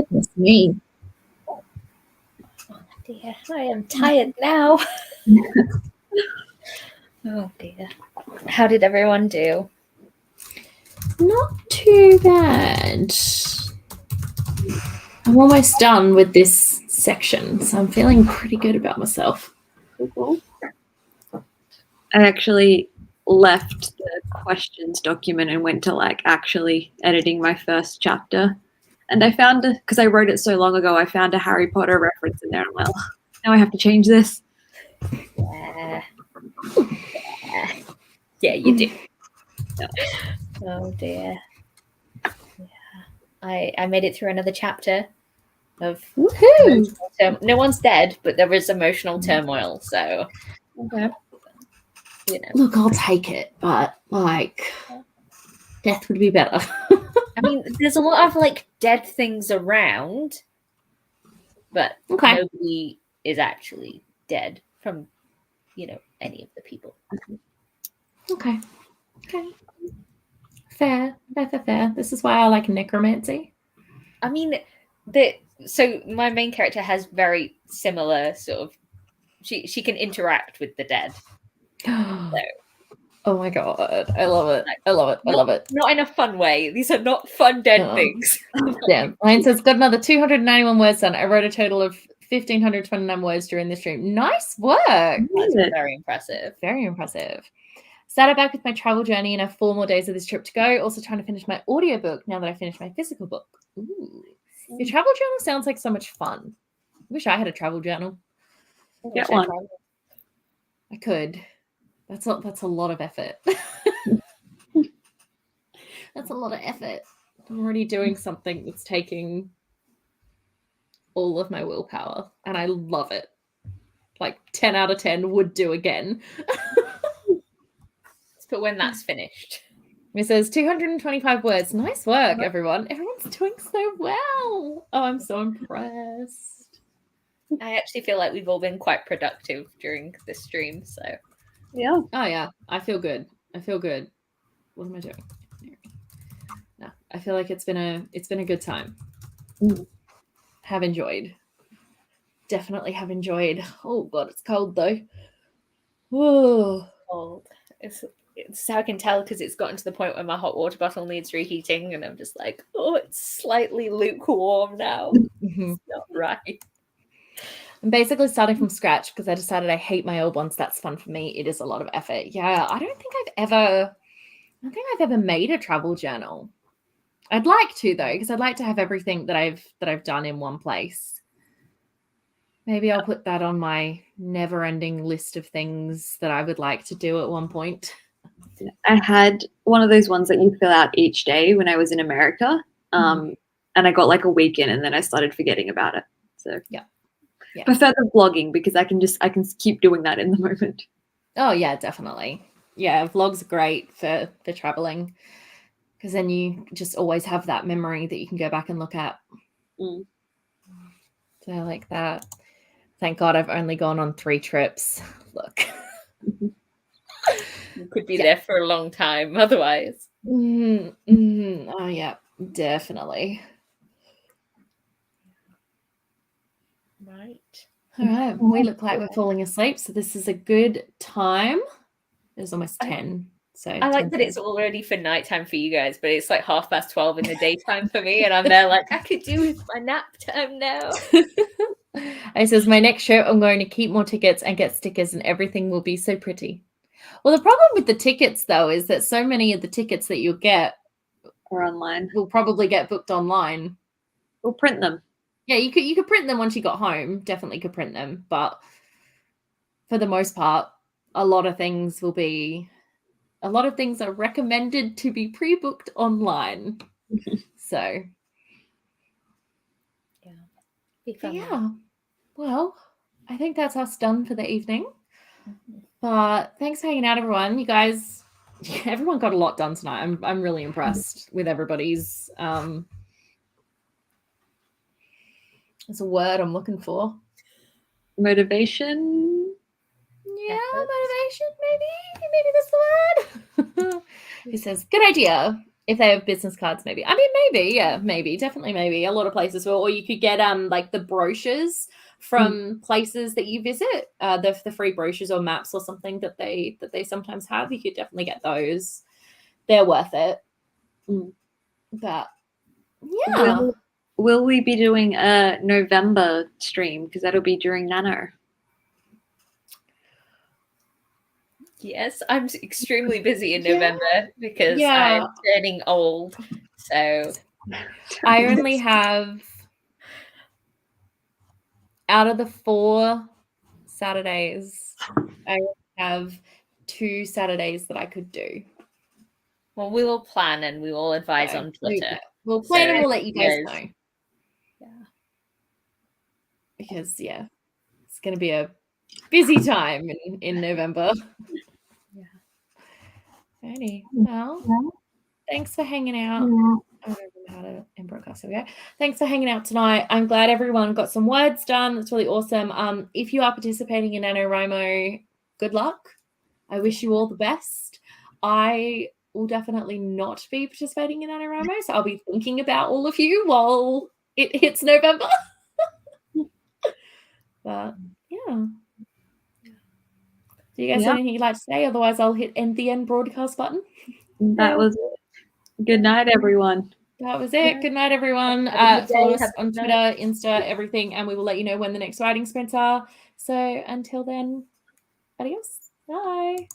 Goodness me. Oh dear, I am tired now. Oh dear. How did everyone do? Not too bad. I'm almost done with this section, so I'm feeling pretty good about myself. Cool. I actually left the questions document and went to like actually editing my first chapter. And I found, because I wrote it so long ago, I found a Harry Potter reference in there. I'm like, now I have to change this. Yeah, you do. Oh dear. Yeah. I made it through another chapter of no one's dead, but there is emotional turmoil. So, Okay. you know. Look, I'll take it, but like, death would be better. I mean, there's a lot of like dead things around, but nobody is actually dead from, any of the people. Okay. Fair. This is why I like necromancy. I mean, so my main character has very similar sort of. She can interact with the dead. So. Oh my god, I love it. I love it. Not in a fun way. These are not fun dead things. Yeah, mine says got another 291 words done. I wrote a total of 1,529 words during the stream. Nice work. That's very impressive. Very impressive. Started back with my travel journey and have 4 more days of this trip to go. Also trying to finish my audiobook now that I finished my physical book. Ooh. Your travel journal sounds like so much fun. Wish I had a travel journal. Get one. I could. That's a lot of effort. That's a lot of effort. I'm already doing something that's taking all of my willpower, and I love it. Like 10 out of 10 would do again. But when that's finished. It says 225 words. Nice work, everyone. Everyone's doing so well. Oh, I'm so impressed. I actually feel like we've all been quite productive during this stream, so. Yeah. Oh, yeah. I feel good. What am I doing? No, I feel like it's been a good time. Have enjoyed. Definitely have enjoyed. Oh god, it's cold though. Whoa. Cold. It's how I can tell because it's gotten to the point where my hot water bottle needs reheating, and I'm just like, oh, it's slightly lukewarm now. It's not right. I'm basically starting from scratch because I decided I hate my old ones. That's fun for me. It is a lot of effort. Yeah, I don't think I've ever made a travel journal. I'd like to though, because I'd like to have everything that I've done in one place. Maybe I'll put that on my never-ending list of things that I would like to do at one point. I had one of those ones that you fill out each day when I was in America, and I got like a week in, and then I started forgetting about it. So yeah. Prefer the vlogging because I can keep doing that in the moment. Oh yeah, definitely. Yeah, vlogs are great for traveling because then you just always have that memory that you can go back and look at. So I like that. Thank God I've only gone on 3 trips. Look. You could be there for a long time otherwise. Oh, yeah, definitely. Right. All right. We look like we're falling asleep, so this is a good time. It's almost 10. So I like that it's already for nighttime for you guys, but it's like 12:30 in the daytime for me, and I'm there like, I could do with my nap time now. It says, my next show, I'm going to keep more tickets and get stickers and everything will be so pretty. Well, the problem with the tickets, though, is that so many of the tickets that you'll get or online will probably get booked online. We'll print them. Yeah, you could print them once you got home. Definitely could print them. But for the most part, a lot of things are recommended to be pre-booked online. So, yeah. Well, I think that's us done for the evening. But thanks for hanging out, everyone. You guys, everyone got a lot done tonight. I'm really impressed with everybody's. It's a word I'm looking for. Motivation. Yeah, motivation. Maybe that's the word. He says, "Good idea. If they have business cards, maybe. I mean, maybe, yeah, maybe, definitely, maybe. A lot of places will, or you could get like the brochures from places that you visit, the free brochures or maps or something that they sometimes have. You could definitely get those. They're worth it. But yeah, will we be doing a November stream, because that'll be during Nano? Yes, I'm extremely busy in November because I'm turning old. So I only have, out of the 4 Saturdays, I only have 2 Saturdays that I could do. Well, we will plan and we will advise on Twitter. We'll plan and we'll let you guys know. Yeah. Because it's going to be a busy time in November. Yeah. Alrighty. Well, thanks for hanging out. I don't remember how to end broadcast. Here we go. Thanks for hanging out tonight. I'm glad everyone got some words done. That's really awesome. If you are participating in NaNoWriMo, good luck. I wish you all the best. I will definitely not be participating in NaNoWriMo, so I'll be thinking about all of you while it hits November. But yeah. Do you guys have anything you'd like to say? Otherwise, I'll hit the end broadcast button. That was it. Good night, everyone. That was it. Good night, everyone. Follow us on Twitter, Insta, everything, and we will let you know when the next writing sprints are. So until then, adios. Bye.